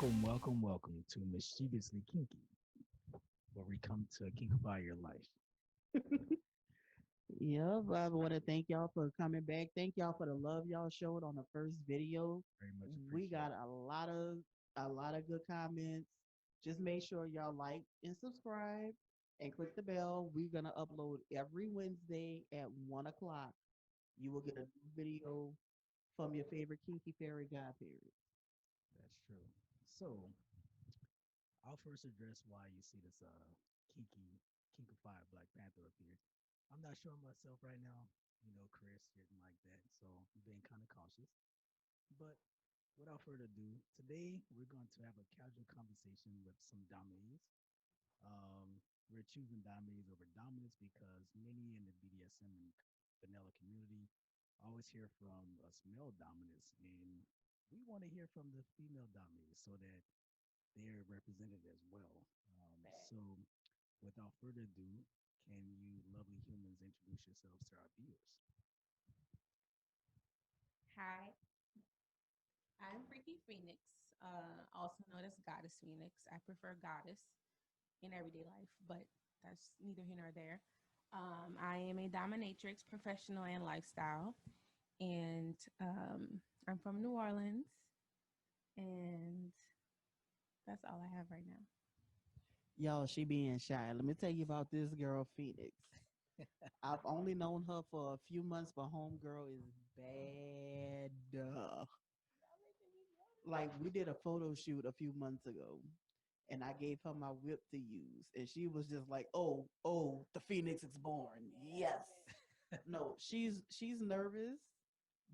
Welcome to Mischievously Kinky, where we come to kinkify your life. Yep, I want to thank y'all for coming back. Thank y'all for the love y'all showed on the first video. Very much We appreciate got it. a lot of good comments. Just make sure y'all like and subscribe and click the bell. We're gonna upload every Wednesday at 1 o'clock. You will get a new video from your favorite kinky fairy godparent. That's true. So, I'll first address why you see this kinky, kinkified Black Panther up here. I'm not sure myself right now, Chris, anything like that. So, I'm being kind of cautious. But without further ado, today we're going to have a casual conversation with some domies. We're choosing domies over dominance because many in the BDSM and vanilla community always hear from us male dominants, and we want to hear from the female domies so that they're represented as well. So, without further ado, can you lovely humans introduce yourselves to our viewers? Hi, I'm Freaky Phoenix, also known as Goddess Phoenix. I prefer goddess in everyday life, but that's neither here nor there. I am a dominatrix, professional and lifestyle, and I'm from New Orleans, and that's all I have right now. Y'all, she being shy. Let me tell you about this girl, Phoenix. I've only known her for a few months, but homegirl is bad. Like we did a photo shoot a few months ago, and I gave her my whip to use, and she was just like, "Oh, the phoenix is born." Yes. No, she's nervous,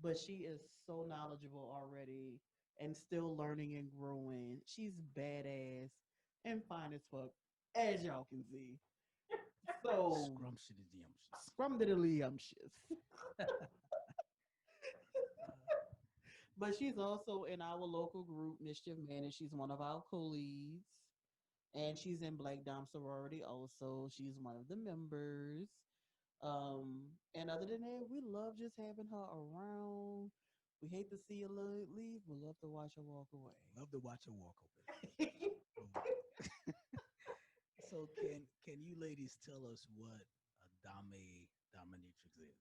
but she is so knowledgeable already and still learning and growing. She's badass and fine as fuck, as y'all can see. So Scrumptious. scrumdiddlyumptious. But she's also in our local group, Mischief Man, and she's one of our coolies. And she's in Black Dom sorority also. She's one of the members. And other than that, we love just having her around. We hate to see her leave. We love to watch her walk away. Love to watch her walk over. So can you ladies tell us what a dominatrix is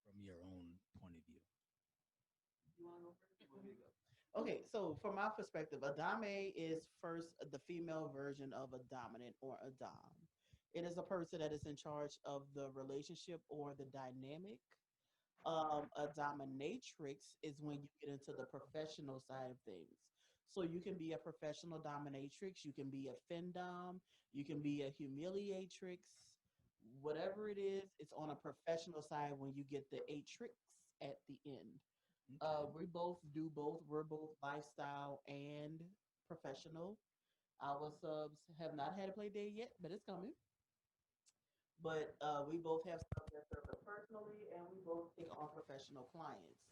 from your own point of view? You want to go first? You want me to go? Okay, so from my perspective, a dame is first the female version of a dominant or a dom. It is a person that is in charge of the relationship or the dynamic. A dominatrix is when you get into the professional side of things. So you can be a professional dominatrix, you can be a findom, you can be a humiliatrix, whatever it is, it's on a professional side when you get the atrix at the end. Okay. We both do both. We're both lifestyle and professional. Our subs have not had a play day yet, but it's coming. But we both have subs that serve us personally, and we both take on professional clients.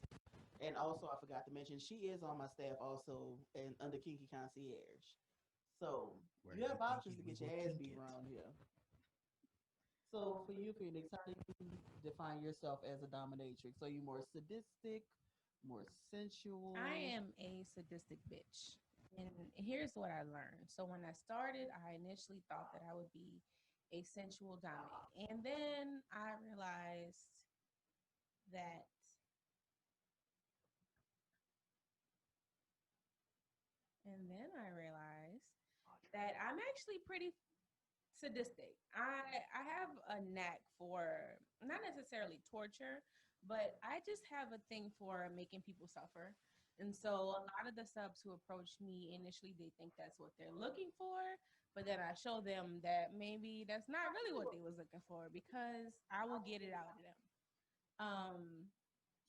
And also, I forgot to mention, she is on my staff also and under Kinky Concierge. So Where you have you options kinky, to we get your will ass kink beat it. around here. So for you, Phoenix, how do you define yourself as a dominatrix? Are you more sadistic, more sensual? I am a sadistic bitch. And here's what I learned. So when I started, I initially thought that I would be a sensual dominant. And then I realized that that I'm actually pretty sadistic. I have a knack for not necessarily torture, but I just have a thing for making people suffer. And so a lot of the subs who approach me initially they think that's what they're looking for, but then I show them that maybe that's not really what they was looking for because I will get it out of them. Um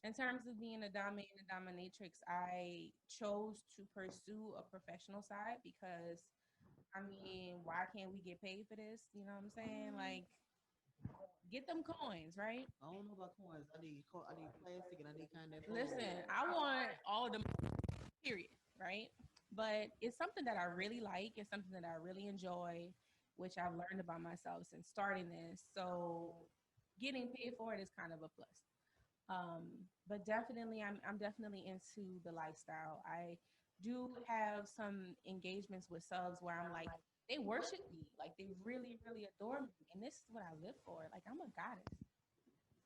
in terms of being a dominant and a dominatrix, I chose to pursue a professional side because I mean, why can't we get paid for this? You know what I'm saying? Like, get them coins, right? I don't know about coins. I need plastic and I need kind of Listen, I want all the period, right? But it's something that I really like. It's something that I really enjoy, which I've learned about myself since starting this. So getting paid for it is kind of a plus. But definitely, I'm definitely into the lifestyle. I do have some engagements with subs where I'm like, they worship me, like they really, really adore me, and this is what I live for. Like I'm a goddess.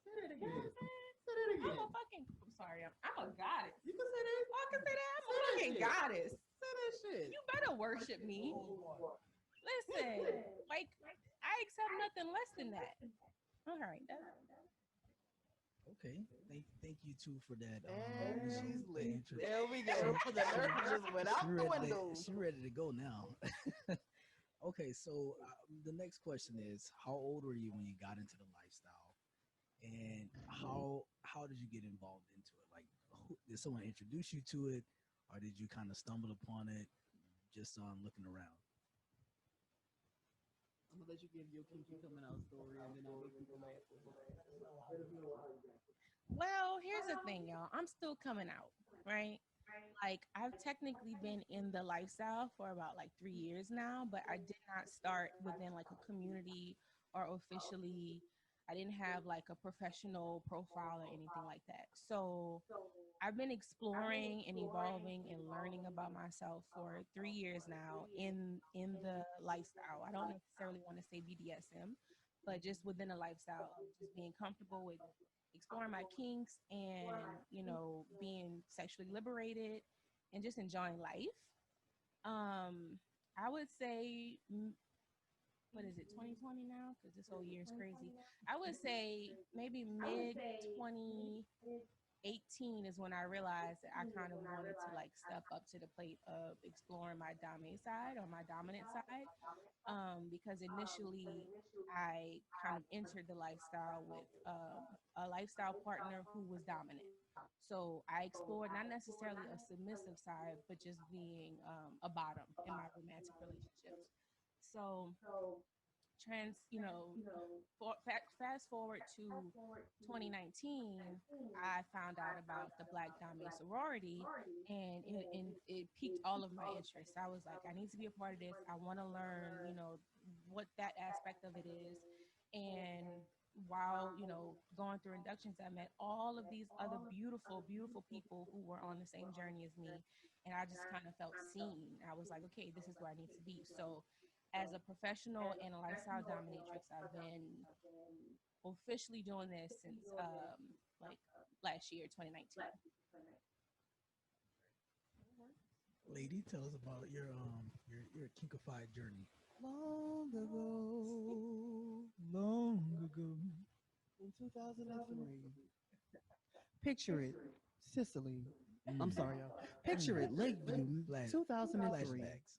Say that You know again. what I'm saying? Say that again. I'm a fucking. I'm sorry. I'm a goddess. You can say that. Oh, I can say that. I'm a Say that fucking shit. goddess. Say that shit. You better worship me. Listen, like I accept nothing less than that. All right. Okay. Thank you too for that. And You know, she's the lit. intro. There we go. The nurse just went out the window. She ready to go now. Okay, so the next question is, how old were you when you got into the lifestyle, and how did you get involved into it? Like, did someone introduce you to it, or did you kind of stumble upon it just on looking around? I'm gonna let you give your kinky coming out story, and then I'll make people laugh with it. Well, here's the thing, y'all. I'm still coming out, right? Like I've technically been in the lifestyle for about like 3 years now, but I did not start within like a community or officially. I didn't have like a professional profile or anything like that. So I've been exploring and evolving and learning about myself for 3 years now in the lifestyle. I don't necessarily want to say BDSM, but just within a lifestyle of just being comfortable with exploring my kinks and being sexually liberated and just enjoying life. I would say what is it, 2020 now, because this whole year is crazy. I would say maybe mid 2018 is when I realized that I kind of wanted to like step up to the plate of exploring my dominant side or my dominant side, because initially I kind of entered the lifestyle with a lifestyle partner who was dominant. So I explored not necessarily a submissive side, but just being a bottom in my romantic relationships. So fast forward to 2019, I found out about the Black Dame sorority, and it piqued all of my interests. I was like, I need to be a part of this. I want to learn, what that aspect of it is. And while going through inductions, I met all of these other beautiful, beautiful people who were on the same journey as me, and I just kind of felt seen. I was like, okay, this is where I need to be. So as a professional and a lifestyle dominatrix, I've been officially doing this since like last year, 2019. Lady, tell us about your kinkified journey. Long ago, Long ago. in 2003, picture it, Sicily. I'm sorry, y'all. Picture it, Lakeview, 2003. Flashbacks.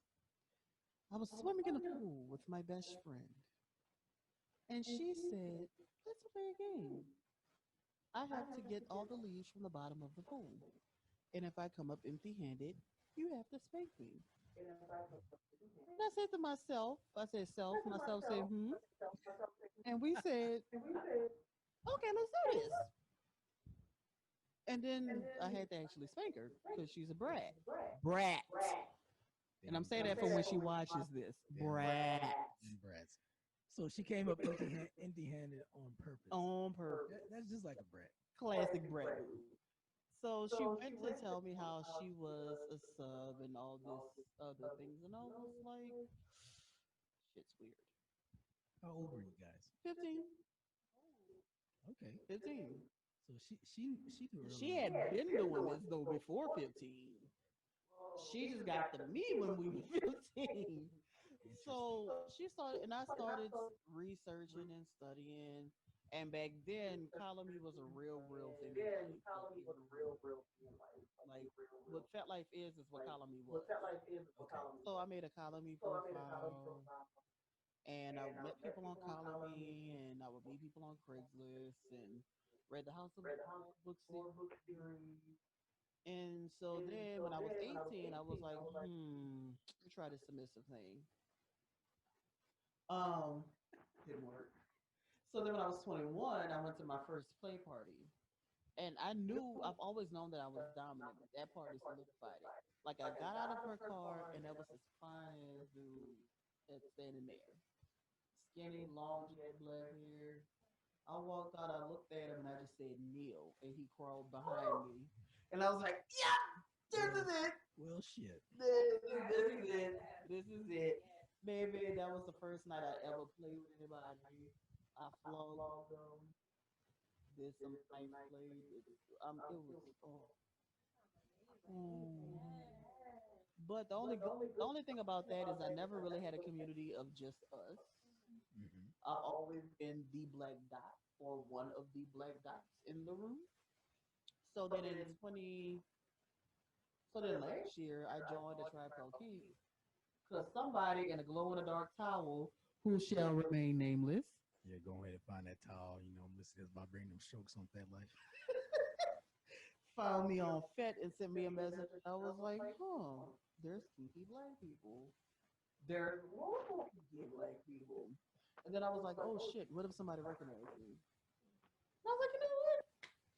I was swimming in a pool with my best friend, and she said, "Let's play a game. I have to get all the leaves from the bottom of the pool, and if I come up empty-handed, you have to spank me." And I said to myself, I said, self, myself said, hmm. And we said, okay, let's do this. And then I had to actually spank her because she's a brat. Brat. And I'm saying that for when she watches this. Brat. Brats. So she came up empty-handed on purpose. On purpose. That's just like a brat. Classic brat move. So she went to tell me how she was a sub and all this other things. And I was like, shit's weird. How old were you guys? 15. Okay. 15. So she knew early. She had been doing this though before 15. She just got to me when we were 15. So she started, and I started researching and studying. And back then, Colony was a real thing. Like what Fat Life is what Colony was. So I made a Colony profile, and I met people on Colony, and I would meet people on Craigslist, and read the House of Book series. And so then when I was 18, I was like, try this submissive thing. Didn't work. So then when I was 21, I went to my first play party. And I knew, I've always known that I was dominant, but that party solidified it. Like I got out of her car, and there was this fine dude that's standing there. Skinny, long, jet black hair. I walked out, I looked at him, and I just said, kneel. And he crawled behind me. And I was like, yeah, this is it. Well, shit. This is it. This is it. Baby, that was the first night I ever played with anybody. I flogged them, did some knife play. It was, oh. Mm. But the only thing about that is I never really had a community of just us. Hmm. I've always been the black dot or one of the black dots in the room. So then in 20, so then last year I joined a tribe called KINK because somebody in a glow in the dark towel who shall remain nameless Yeah, go ahead and find that towel. You know, I'm listening to Vibranium Strokes on Fat Life. found me on Fet and sent me a message. I was like, huh, there's kinky black people. There's normal kinky black people. And then I was like, oh shit, what if somebody recognizes me? And I was like, you know what?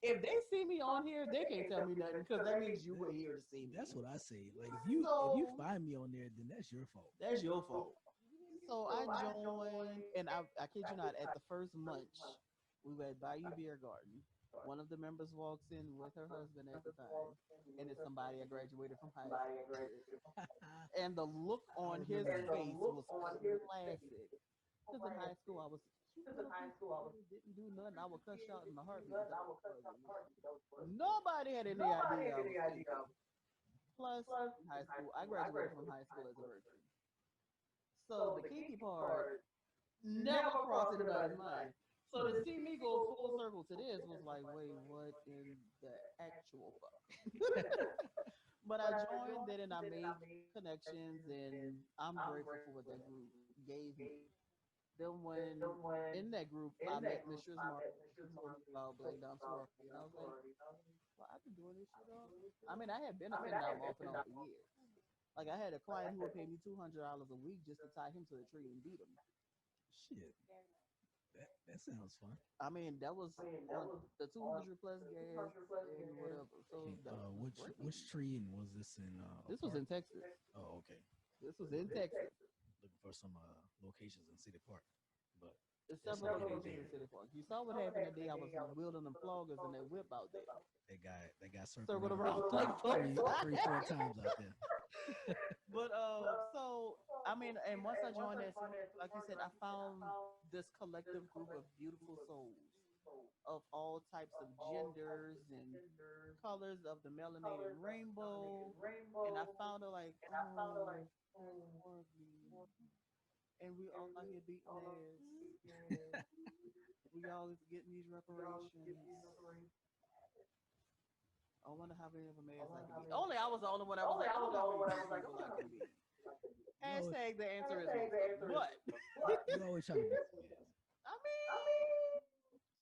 If they see me on here, they can't tell me nothing because that means you were here to see me. That's what I say. Like if you find me on there, then that's your fault. That's your fault. So I joined, and I kid you not, at the first munch, we were at Bayou Beer Garden. One of the members walks in with her husband at the time, and it's somebody I graduated from high school with. And the look I on his remember that. face was classic. Because in high school, I was cute little kid, didn't do nothing. I would cuss out in a heartbeat. But that was nobody had any idea I was kinky. Plus, in high school, I graduated from high school as a virgin. So the kinky part never crossed anybody's mind. So to see me go full circle to this was like, wait, what in the actual fuck? But I joined it and I made connections, and I'm grateful for what that group gave me. Then when in that group, I met Mistress Martin. She told me about Black Dom sorority, and I was like, well, I've been doing this shit all. I mean, I had been a dom off and on for years. Like I had a client who would pay me $200 a week just to tie him to a tree and beat him. Shit. That sounds fun. I mean, that was on the 200 plus gas and whatever. So Okay. that was working. Which tree and was this in? This was in Texas. Oh, okay. This was in Texas. Looking for some locations in City Park, but There's it's several not locations there. in City Park. You saw what happened that day I was wielding them floggers and that whip out there. That guy Circled circled around around like three, fuck. three, four times out there. But so I mean, and once I joined that, like you said, I found this collective group of beautiful souls of all types of genders and colors of the melanated rainbow, and I found her like, oh, that's lovely. And we all out here beating ass. We all is getting these reparations. I wonder how many of them ass I can beat. Only I was the only one that was like, I wonder how many people I can beat. Hashtag the answer is what? You always try to be. I mean,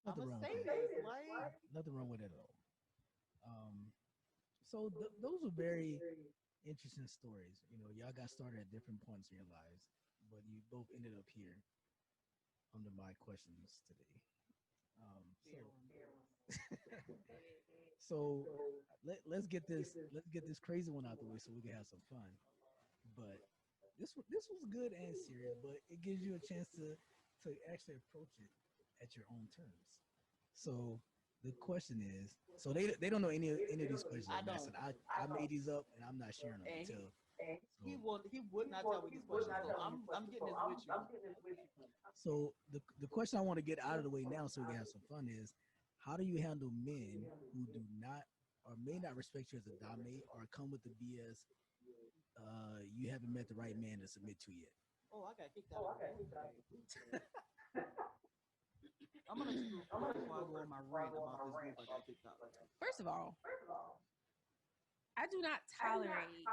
I'm Nothing a wrong with sadist, that. like Nothing wrong with it at all. So those were very interesting stories. You know, y'all got started at different points in your lives, but you both ended up here under my questions today. Um, so let's get this crazy one out the way so we can have some fun. But this was good and serious, but it gives you a chance to actually approach it at your own terms. So the question is, so they don't know any of these questions. I I'm don't. asking. I made these up and I'm not sharing them And until. he would not tell me these questions. So I'm getting this with you. So the question I want to get out of the way now, so we can have some fun, is how do you handle men who do not or may not respect you as a dominate or come with the BS? You haven't met the right man to submit to yet. Oh, I got kicked out. I'm gonna let you go first before I go on my rant about this group I got kicked out. First of all, I do not tolerate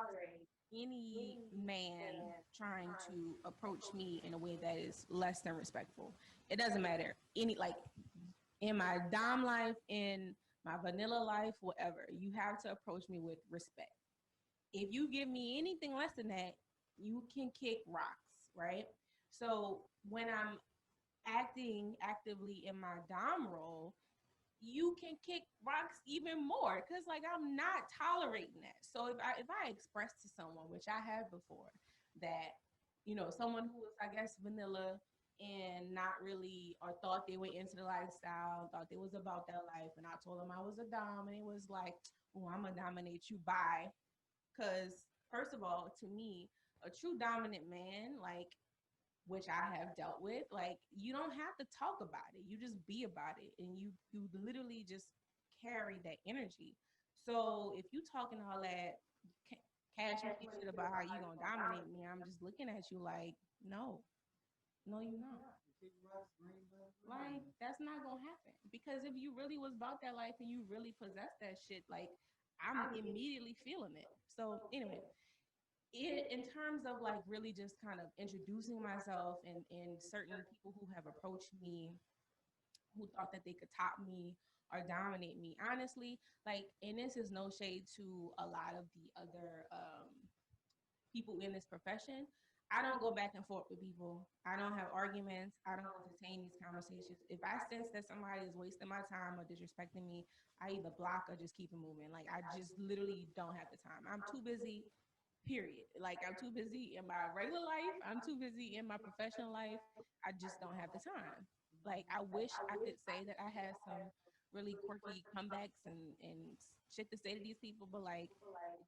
any man trying to approach me in a way that is less than respectful. It doesn't matter. In my dom life, in my vanilla life, whatever, you have to approach me with respect. If you give me anything less than that, you can kick rocks, right? So when I'm acting actively in my dom role, you can kick rocks even more because like I'm not tolerating that. So if I express to someone, which I have before, that someone who was I guess vanilla and not really or thought they were into the lifestyle, thought they was about that life, and I told them I was a dom, and it was like, oh, I'm gonna dominate you by Because, first of all, to me, a true dominant man, like, which I have dealt with, like, you don't have to talk about it. You just be about it. And you literally just carry that energy. So if you talking all that cash money shit about how you gonna dominate me, I'm just looking at you like, no, no, you're not. Like, that's not gonna happen. Because if you really was about that life and you really possess that shit, like, I'm immediately feeling it. So anyway, in terms of like really just kind of introducing myself and certain people who have approached me who thought that they could top me or dominate me, honestly, like, and this is no shade to a lot of the other people in this profession. I don't go back and forth with people. I don't have arguments. I don't entertain these conversations. If I sense that somebody is wasting my time or disrespecting me, I either block or just keep it moving. Like, I just literally don't have the time. I'm too busy, period. Like, I'm too busy in my regular life. I'm too busy in my professional life. I just don't have the time. Like, I wish I could say that I had some really quirky comebacks and shit to say to these people, but like,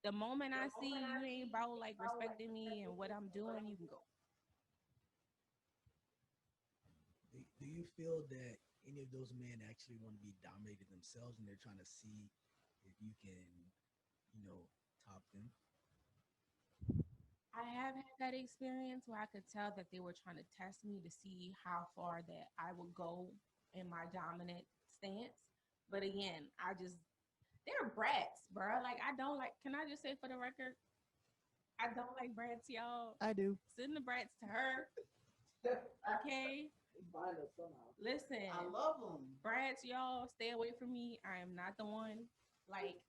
the moment I see you ain't about like respecting me and what I'm doing, you can go. Do you feel that any of those men actually want to be dominated themselves and they're trying to see if you can, you know, top them? I have had that experience where I could tell that they were trying to test me to see how far that I would go in my dominant stance. But again, they're brats, bro. Like, I don't like, can I just say for the record, I don't like brats, y'all. I do. Send the brats to her, okay? Listen, I love them. brats, y'all, stay away from me. I am not the one. Like,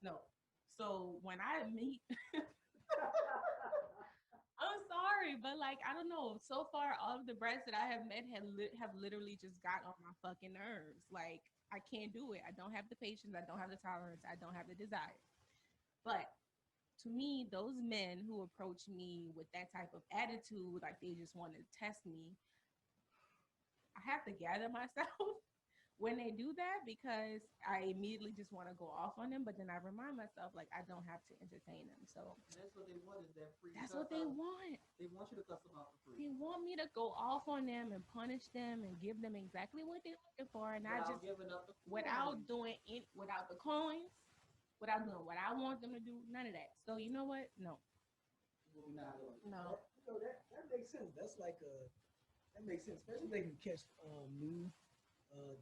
no. So when I meet, I'm sorry, but like, I don't know. So far, all of the brats that I have met have literally just got on my fucking nerves. Like, I can't do it. I don't have the patience. I don't have the tolerance. I don't have the desire. But to me, those men who approach me with that type of attitude, like they just want to test me, I have to gather myself when they do that because I immediately just want to go off on them. But then I remind myself, like, I don't have to entertain them. So That's what they want is that free. that's what they want. They want you to cuss them out for free. They want me to go off on them and punish them and give them exactly what they're looking for, and I just without doing it, without the coins, without doing what I want them to do, none of that. So you know what? No, no. So that makes sense. That's like that makes sense, especially if they can catch new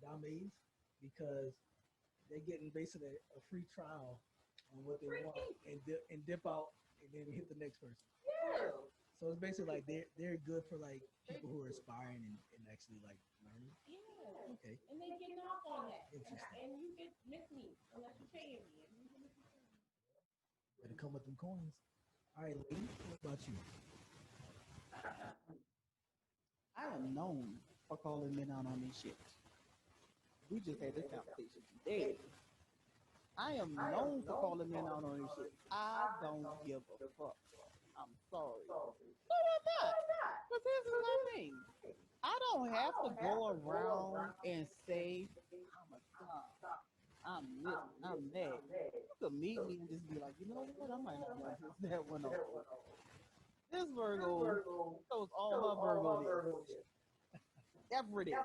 domains because they're getting basically a free trial on what they want and dip out and then hit the next person. Yeah. So it's basically like they're good for like people who are aspiring and actually like learning. Yeah. Okay. And they getting off on that. Interesting. And you get miss me unless you're paying me. Better come with them coins. All right, lady, what about you? I am known for calling men out on this shit. We just had this conversation today. I am known for calling men out on this shit. I don't give a fuck. I'm sorry. But I'm not. Because here's the thing. I don't have to go around and say, I'm a god. I'm this, I'm that. You could meet me and just be like, you know what? I might not like that one over. This Virgo shows all her Virgo is. Every day.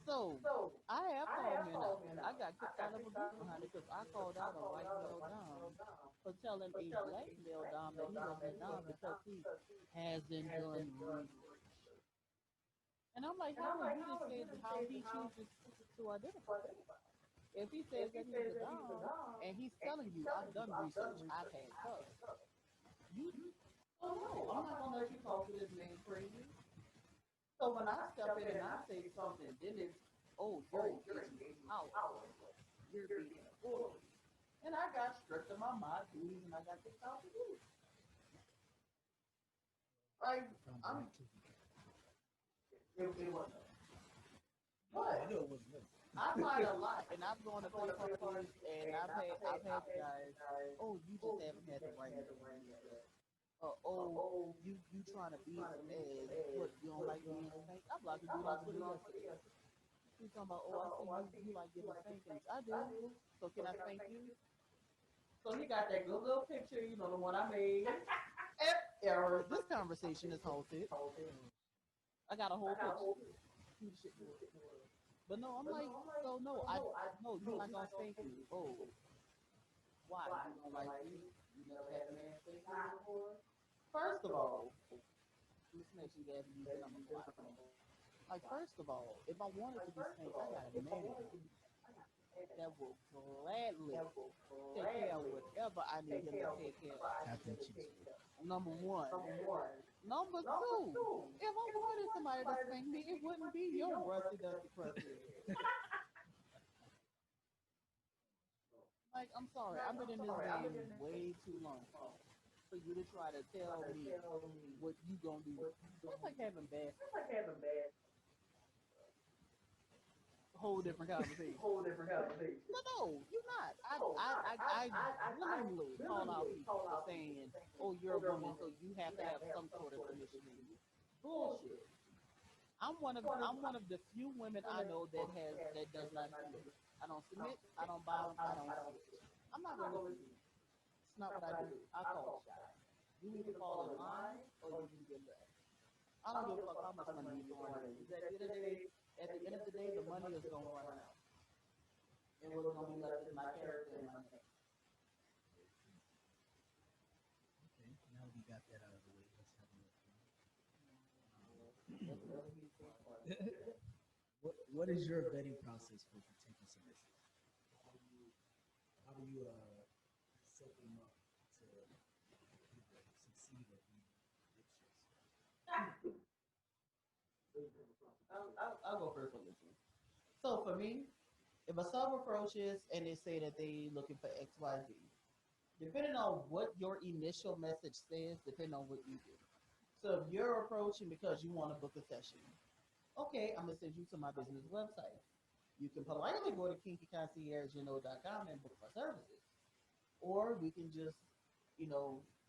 So, I have called men out. I got kicked out of a group behind it because I called out a white male dom for telling a black male dom that he wasn't dom because he hasn't done research. And I'm like, how would you just say how he chooses to identify? If he says that he's a dom and he's telling you, I've done research, I've had stuff. You, oh no, I'm not gonna let you talk to this man crazy. So when I step in and I say something, then it's, oh, you're engaging out. You're being a bully. And I got stripped of my mod duties and I got kicked out the group. Like, it wasn't. But I find a lot, and I've gone to play parties, and I've had guys, oh, you just haven't had the right information yet. Oh, you trying to be some ass. What, you don't like being spanked? I blocked you on Twitter yesterday. He's talking about, oh, I see you like giving spankings. I do. So can I spank you? So So he got that good little picture, you know, the one I made. Error. This conversation is halted. I got a whole picture. But no, I'm like, so no, no, you're not gonna spank me. Oh, why? You don't like me? You never had a man spank you before? First of all, let's make sure you guys use the number five. Like, first of all, if I wanted to be spanked, I got a man that will gladly take care of whatever I need him to take care of. Tap them cheeks. Number one. Number two, if I wanted somebody to spank me, it wouldn't be your rusty, dusty, crusty. Like, I'm sorry, I've been in this game way too long for you to try to tell me what you gonna do. That's like having bad. Whole different conversation. No, you're not. I literally call out people for saying, "Oh, you're a woman, so you have to have some sort of submission." Bullshit. I'm one of the few women I know that does not submit. I don't submit. I don't bow. I don't switch. I'm not going to submit. It's not what I do. I call the shot. You either fall in line or you can get left. I don't give a fuck how much money you throw in. At the end of the day, the money is going to run out. And what's going to be left is my character and my name. Okay, now we got that out of the way. Let's have a look. What is your vetting process for potential submissives? How do you set them up to either succeed or be vicious? I'll go first on this one. So for me, if a sub approaches and they say that they looking for XYZ, depending on what your initial message says, depending on what you do. So if you're approaching because you want to book a session, okay, I'm gonna send you to my business website. You can politely go to kinkyconcierge.com and book my services, or we can just,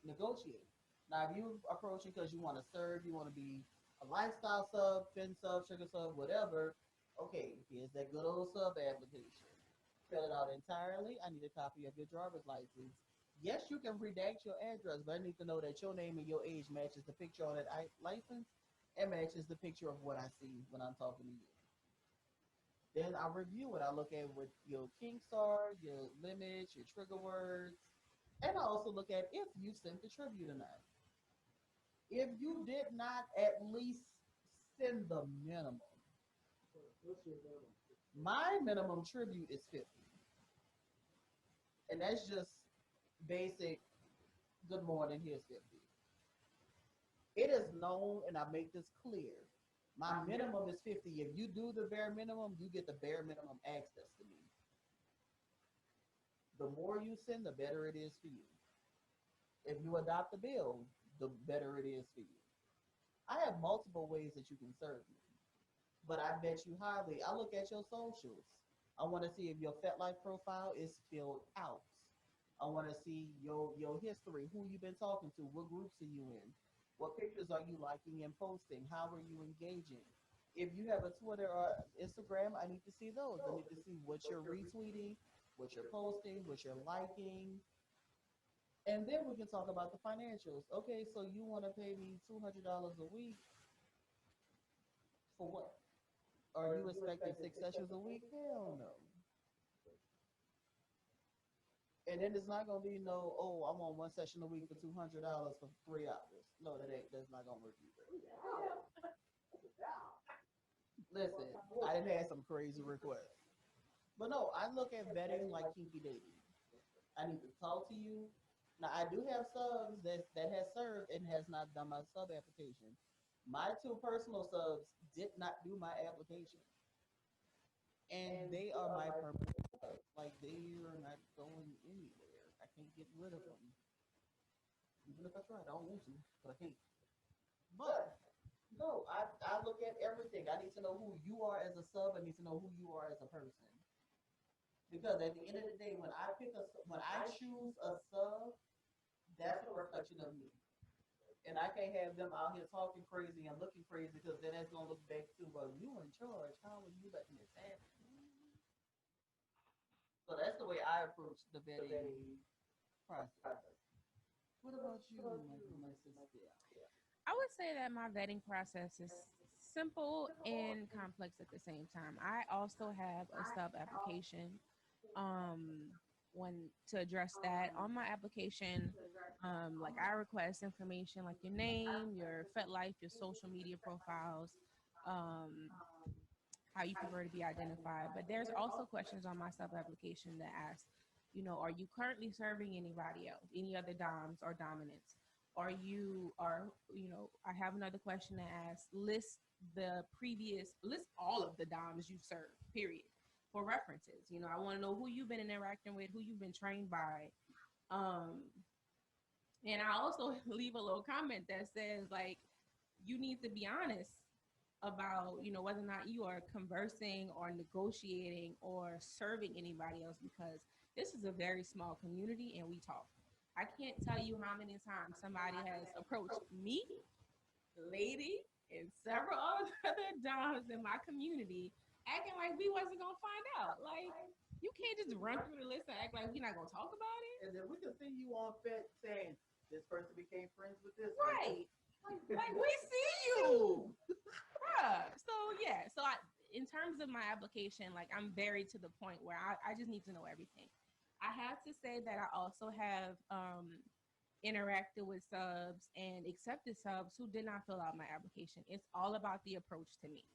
negotiate. Now, if you approaching because you want to serve, you want to be a lifestyle sub, fin sub, sugar sub, whatever. Okay, here's that good old sub application. Fill it out entirely. I need a copy of your driver's license. Yes, you can redact your address, but I need to know that your name and your age matches the picture on that license and matches the picture of what I see when I'm talking to you. Then I review it. I look at what your kinks are, your limits, your trigger words, and I also look at if you sent the tribute or not. If you did not at least send the minimum, my minimum tribute is 50. And that's just basic, good morning, here's 50. It is known, and I make this clear, my minimum is 50. If you do the bare minimum, you get the bare minimum access to me. The more you send, the better it is for you. If you adopt the bill, the better it is for you. I have multiple ways that you can serve me. But I bet you highly, I look at your socials. I want to see if your FetLife profile is filled out. I want to see your history, who you've been talking to, what groups are you in, what pictures are you liking and posting, how are you engaging. If you have a Twitter or Instagram, I need to see those. I need to see what you're retweeting, what you're posting, what you're liking. And then we can talk about the financials. Okay, so you want to pay me $200 a week for what? Are you expecting 6 sessions a week? Hell no. And then it's not gonna be no, oh, I'm on 1 session a week for $200 for 3 hours. No, that's not gonna work either. Listen, I didn't have some crazy requests. But no, I look at vetting like kinky dating. I need to talk to you. Now I do have subs that has served and has not done my sub application. My 2 personal subs did not do my application. And they are my permanent subs. Like, they are not going anywhere. I can't get rid of them. Even if I try, I don't want to, but I can't. But no, I look at everything. I need to know who you are as a sub. I need to know who you are as a person. Because at the end of the day, when I choose a sub, that's a reflection of me. And I can't have them out here talking crazy and looking crazy, because then that's gonna look back to, well, you in charge. How are you letting this happen? So that's the way I approach the vetting process. What about you, my sister? I would say that my vetting process is simple and complex at the same time. I also have a sub application um, when to address that on my application. Like I request information like your name, your FetLife, your social media profiles, um, how you prefer to be identified. But there's also questions on my sub application that ask, are you currently serving anybody else, any other doms or dominants? I have another question that asks, list all of the doms you served, period, for references. I want to know who you've been interacting with, who you've been trained by. Um, and I also leave a little comment that says, like, you need to be honest about whether or not you are conversing or negotiating or serving anybody else, because this is a very small community and we talk. I can't tell you how many times somebody has approached me, the lady, and several other doms in my community acting like we wasn't gonna find out. Like, you can't just run through the list and act like we're not gonna talk about it. And then we can see you on Fet saying this person became friends with this Right. Like we see you. Bruh. So yeah. In terms of my application, like I'm very to the point where I just need to know everything. I have to say that I also have interacted with subs and accepted subs who did not fill out my application. It's all about the approach to me.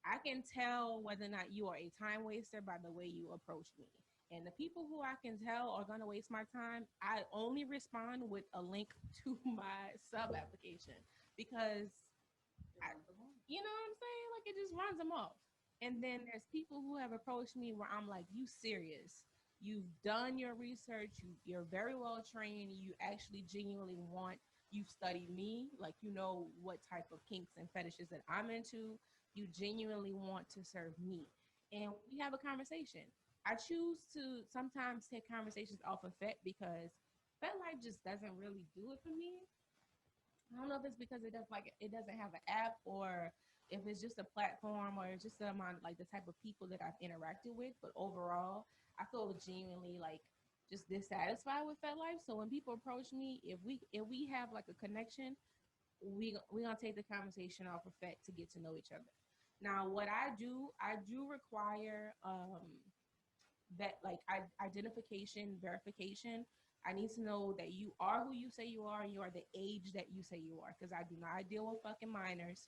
I can tell whether or not you are a time waster by the way you approach me. And the people who I can tell are going to waste my time, I only respond with a link to my sub application, because you know what I'm saying? Like, it just runs them off. And then there's people who have approached me where I'm like, you serious? You've done your research. You're very well trained. You actually genuinely you've studied me. Like, you know what type of kinks and fetishes that I'm into. You genuinely want to serve me. And we have a conversation. I choose to sometimes take conversations off of Fet because Fet Life just doesn't really do it for me. I don't know if it's because it doesn't have an app, or if it's just a platform, or it's just the amount, like the type of people that I've interacted with. But overall, I feel genuinely like just dissatisfied with Fet Life. So when people approach me, if we have like a connection, we gonna take the conversation off of Fet to get to know each other. Now, what I do require that like identification verification. I need to know that you are who you say you are and you are the age that you say you are, because I do not deal with fucking minors.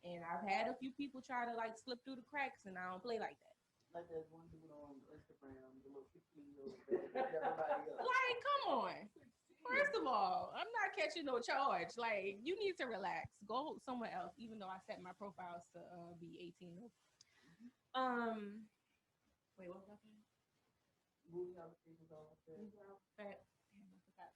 And I've had a few people try to like slip through the cracks, and I don't play like that. Like that one dude on Instagram, the little 16-year-old everybody else. Like, come on. First of all, I'm not catching no charge. Like, you need to relax. Go somewhere else, even though I set my profiles to be 18. Wait, what was I saying? Movie applications, all of that. Damn, I forgot.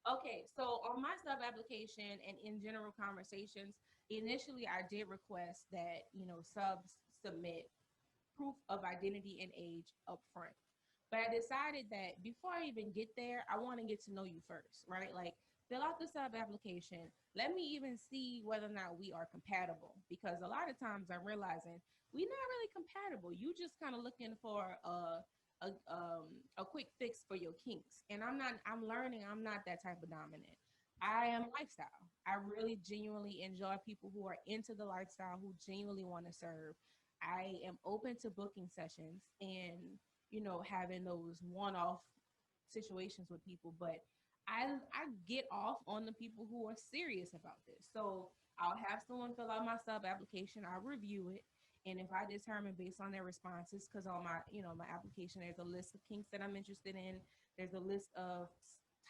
Okay, so on my sub application and in general conversations, initially I did request that subs submit proof of identity and age up front. But I decided that before I even get there, I want to get to know you first, right? Like, fill out the sub application. Let me even see whether or not we are compatible, because a lot of times I'm realizing we're not really compatible. You just kind of looking for a quick fix for your kinks, and I'm learning I'm not that type of dominant. I am lifestyle. I really genuinely enjoy people who are into the lifestyle, who genuinely want to serve. I am open to booking sessions and having those one-off situations with people, but I get off on the people who are serious about this. So I'll have someone fill out my sub application, I'll review it, and if I determine based on their responses, because on my application there's a list of kinks that I'm interested in, there's a list of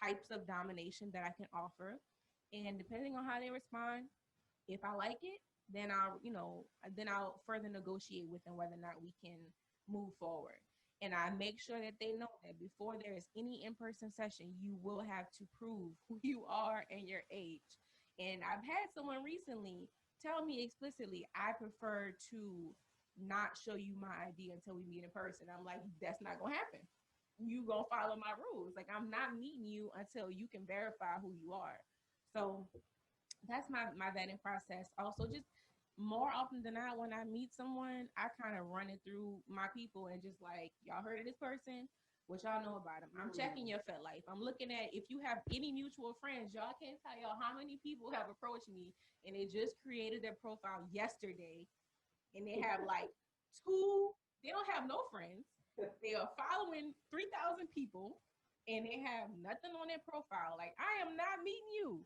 types of domination that I can offer, and depending on how they respond, if I like it, then I'll further negotiate with them whether or not we can move forward. And I make sure that they know that before there is any in-person session, you will have to prove who you are and your age. And I've had someone recently tell me explicitly, I prefer to not show you my ID until we meet in person. I'm like, that's not gonna happen. You gonna follow my rules. Like, I'm not meeting you until you can verify who you are. So that's my vetting process. Also, just more often than not, when I meet someone, I kind of run it through my people and just like, y'all heard of this person? which y'all know about him. I'm checking your FetLife. I'm looking at if you have any mutual friends. Y'all can't tell y'all how many people have approached me and they just created their profile yesterday and they have like they don't have no friends. They are following 3,000 people and they have nothing on their profile. Like, I am not meeting you.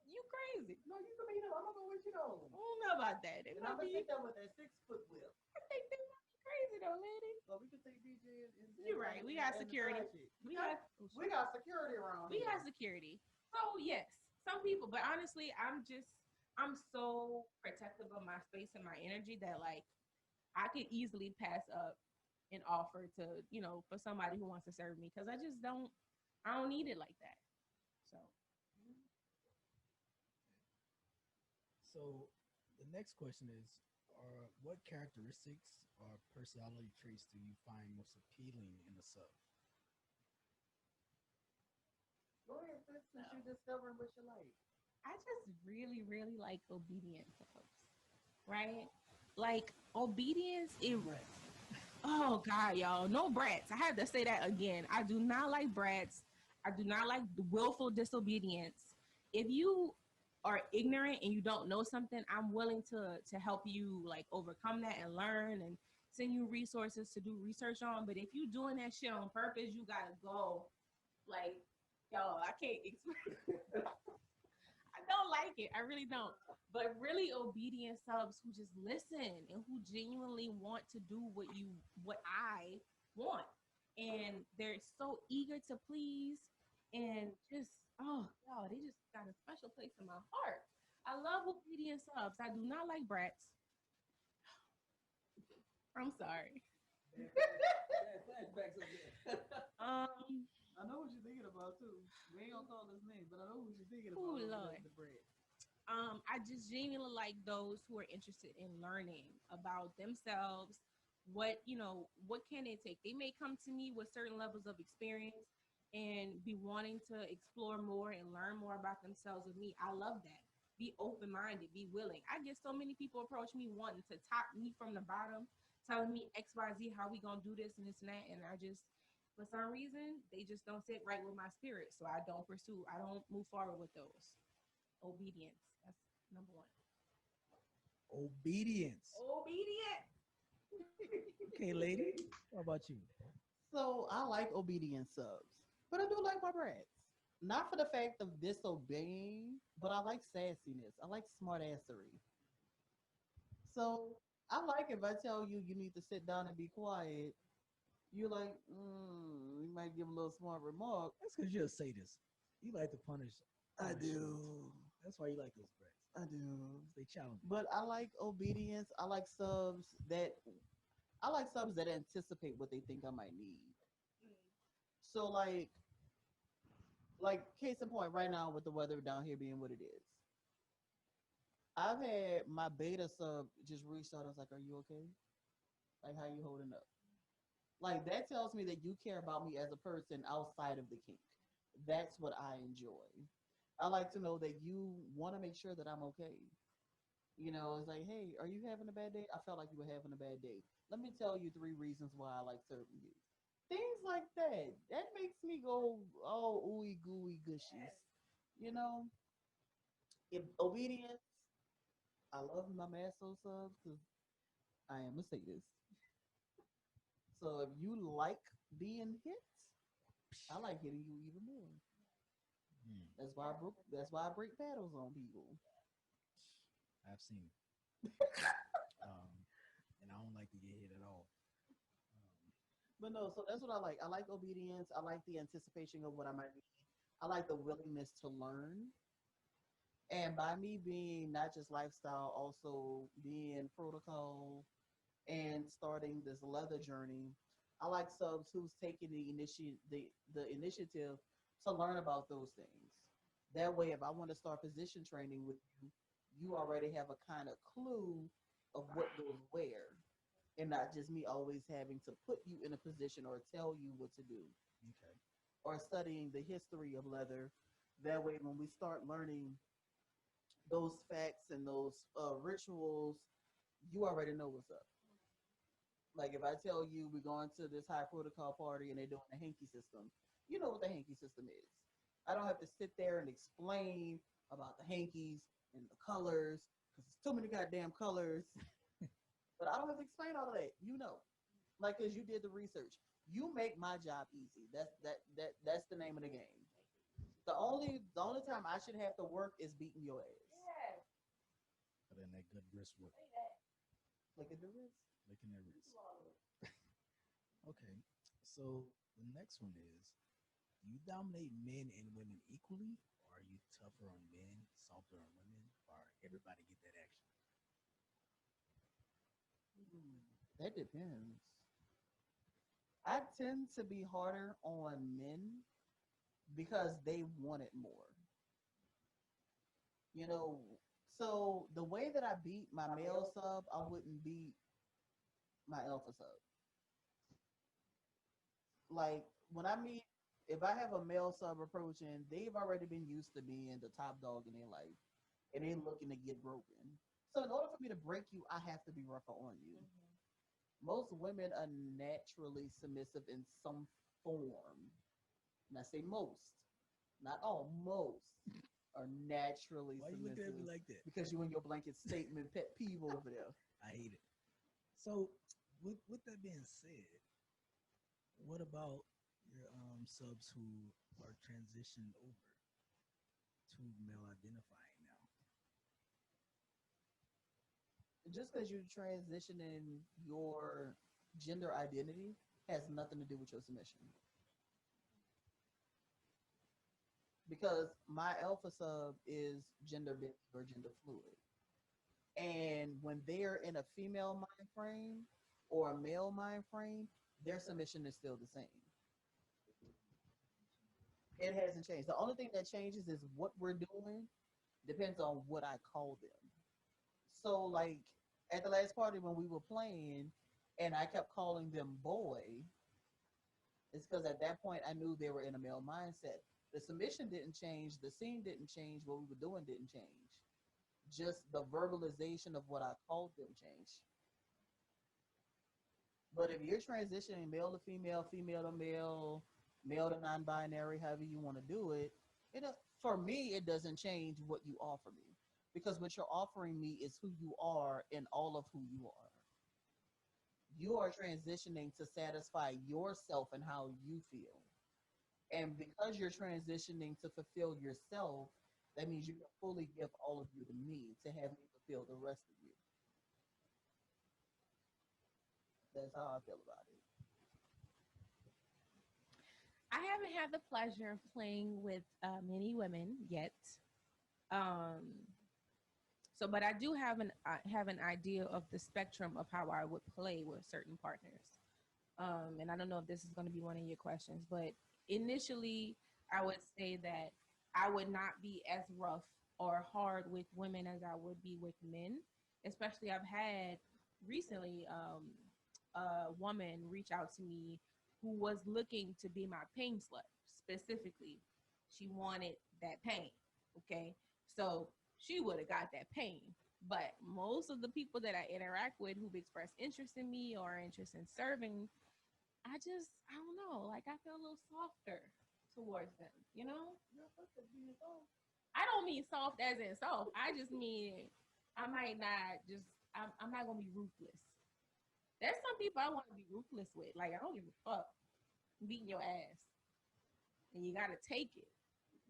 You crazy. No, you can meet them. I'm gonna go with you though. I don't know about that. They And I'm might gonna be, take that with that 6-foot whip. I think they might be crazy though, lady. So we can take DJ and You're right. We got security. We got security around. we got security. So yes, some people, but honestly, I'm so protective of my space and my energy that like I could easily pass up an offer to, for somebody who wants to serve me because I don't need it like that. So So the next question is, what characteristics or personality traits do you find most appealing in a sub? Go ahead, sis, since you're discovering what you like. I just really, really like obedient folks, right? Like obedience, oh God, y'all, no brats. I have to say that again. I do not like brats. I do not like willful disobedience. If you are ignorant and you don't know something, I'm willing to help you like overcome that and learn and send you resources to do research on. But if you doing that shit on purpose, you gotta go. Like, yo, I can't explain. I don't like it. I really don't. But really obedient subs who just listen and who genuinely want to do what I want. And they're so eager to please and just, oh God, they just got a special place in my heart. I love obedient subs. I do not like brats. I'm sorry. I know what you're thinking about too. We ain't gonna call his name, but I know what you're thinking Oh about. Lord. The bread. I just genuinely like those who are interested in learning about themselves. What can they take? They may come to me with certain levels of experience and be wanting to explore more and learn more about themselves with me. I love that. Be open-minded, be willing. I get so many people approach me wanting to top me from the bottom, telling me XYZ, how we gonna do this and this and that. And I just, for some reason, they just don't sit right with my spirit. So I don't move forward with those. Obedience. That's number one. Obedience. Obedient. Okay, lady. What about you? So I like obedient subs, but I do like my brats. Not for the fact of disobeying, but I like sassiness. I like smartassery. So I like if I tell you you need to sit down and be quiet. You're like, you might give a little smart remark. That's because you're a sadist. You like to punish. I do. That's why you like those brats. I do. They challenge. But I like obedience. I like subs that anticipate what they think I might need. So like case in point right now with the weather down here being what it is. I've had my beta sub just reach out. I was like, "Are you okay? Like, how you holding up?" Like that tells me that you care about me as a person outside of the kink. That's what I enjoy. I like to know that you want to make sure that I'm okay. It's like, hey, are you having a bad day? I felt like you were having a bad day. Let me tell you 3 reasons why I like serving you. Things like that. That makes me go, oh, ooey gooey gushies. You know, if obedience, I love my maso subs because I am a sadist. So if you like being hit, I like hitting you even more. That's why I break paddles on people. I've seen it. And I don't like to get hit at all. But no, so that's what I like. I like obedience. I like the anticipation of what I might need. I like the willingness to learn. And by me being not just lifestyle, also being protocol and starting this leather journey, I like subs who's taking the initiative to learn about those things. That way, if I want to start position training with you, you already have a kind of clue of what goes where, and not just me always having to put you in a position or tell you what to do. Okay. Or studying the history of leather. That way, when we start learning those facts and those rituals, you already know what's up. Like if I tell you we're going to this high protocol party and they're doing the hanky system, you know what the hanky system is. I don't have to sit there and explain about the hankies and the colors because it's too many goddamn colors. But I don't have to explain all of that. You know, like because you did the research. You make my job easy. That's the name of the game. The only time I should have to work is beating your ass. Yes. But then that good wrist work, Say that. Look at the wrist. licking that wrist. Okay, so the next one is: you dominate men and women equally, or are you tougher on men, softer on women, or everybody get that action? That depends. I tend to be harder on men because they want it more. You know, so the way that I beat my male sub, I wouldn't beat my alpha sub. Like when I meet, if I have a male sub approaching, they've already been used to being the top dog in their life, and they're looking to get broken. So in order for me to break you, I have to be rougher on you. Most women are naturally submissive in some form. And I say most, not all, most are naturally Why you looking at me submissive like that? because you and your blanket statement pet peeve over there. I hate it. So, with that being said, what about your subs who are transitioned over to male identifying now? Just because you're transitioning your gender identity has nothing to do with your submission. Because my alpha sub is gender bent or gender fluid. And when they're in a female mind frame or a male mind frame, their submission is still the same. It hasn't changed. The only thing that changes is what we're doing depends on what I call them. So, like at the last party when we were playing, and I kept calling them boy, it's because at that point I knew they were in a male mindset. The submission didn't change, the scene didn't change, what we were doing didn't change. Just the verbalization of what I called them changed. But if you're transitioning male to female, female to male, male to non-binary, however you want to do it, for me it doesn't change what you offer me because what you're offering me is who you are and all of who you are. You are transitioning to satisfy yourself and how you feel. And because you're transitioning to fulfill yourself, that means you can fully give all of you to me to have me fulfill the rest of you. That's how I feel about it. I haven't had the pleasure of playing with many women yet. Um, but I do have an idea of the spectrum of how I would play with certain partners. And I don't know if this is going to be one of your questions, but initially, I would say that I would not be as rough or hard with women as I would be with men. Especially, I've had recently a woman reach out to me who was looking to be my pain slut specifically. She wanted that pain. Okay. So she would have got that pain. But most of the people that I interact with who've expressed interest in me or interest in serving, I don't know, like I feel a little softer towards them, you know? I don't mean soft as in soft. I just mean I might not just, I'm not going to be ruthless. There's some people I want to be ruthless with. Like, I don't give a fuck. I'm beating your ass. And you got to take it.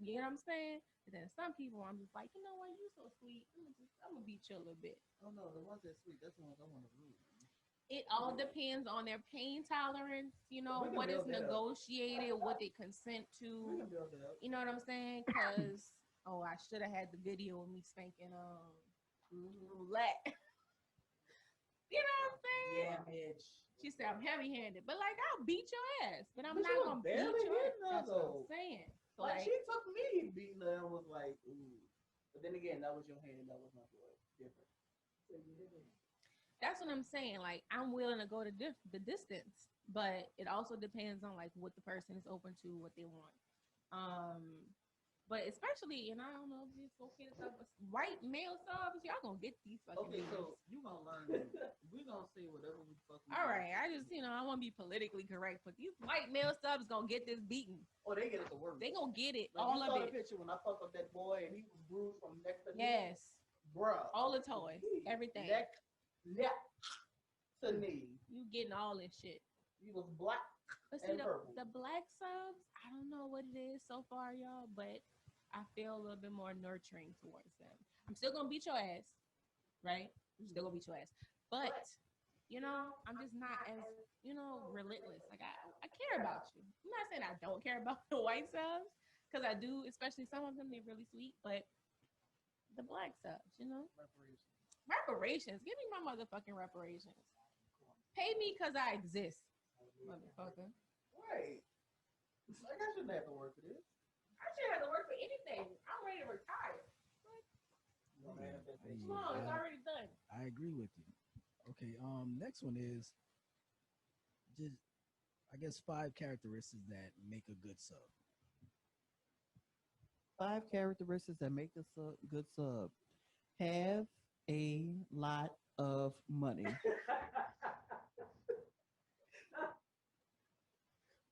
You know what I'm saying? And then some people I'm just like, you know what, you so sweet. I'm going to beat you a little bit. Oh no, the ones that sweet, that's the ones I want to rule. It all depends on their pain tolerance, you know, what is negotiated, what they consent to. You know what I'm saying? Because, I should have had the video of me spanking roulette. You know what I'm saying? Yeah, bitch. She said I'm heavy-handed, but like I'll beat your ass, but I'm But not you gonna was beat barely your ass. hitting her, That's what I'm though. saying. So Like she took me beating her and was like, ooh. But then again, that was your hand, that was my blood. Different. So you did it. that's what I'm saying. Like I'm willing to go to the distance, but it also depends on like what the person is open to, what they want. Um, But especially, and I don't know if it's okay to talk, but white male subs, y'all gonna get these fucking Okay, niggas. so you gonna learn. We gonna say whatever we fucking. All right, I just, I want to be politically correct, but these white male subs gonna get this beaten. Oh, they get it the worst. They gonna get it, Like, all you of saw it. the picture when I fucked up that boy and he was bruised from neck to knee. Yes, Bruh. all the toys, everything. Neck to knee. You getting all this shit. He was black. But see, And purple. the black subs, I don't know what it is so far, y'all, but I feel a little bit more nurturing towards them. I'm still gonna beat your ass, right? I'm still gonna beat your ass, but I'm just not as relentless. Like I care about you. I'm not saying I don't care about the white subs, because I do, especially some of them. They're really sweet, but the black subs, reparations. Give me my motherfucking reparations. Pay me because I exist, motherfucker. Right. Like, I shouldn't have to work for this. I shouldn't have to work for anything. I'm ready to retire. Come on, it's already done. I agree with you. Okay, next one is just, I guess, 5 characteristics that make a good sub. 5 characteristics that make a good sub. Have a lot of money.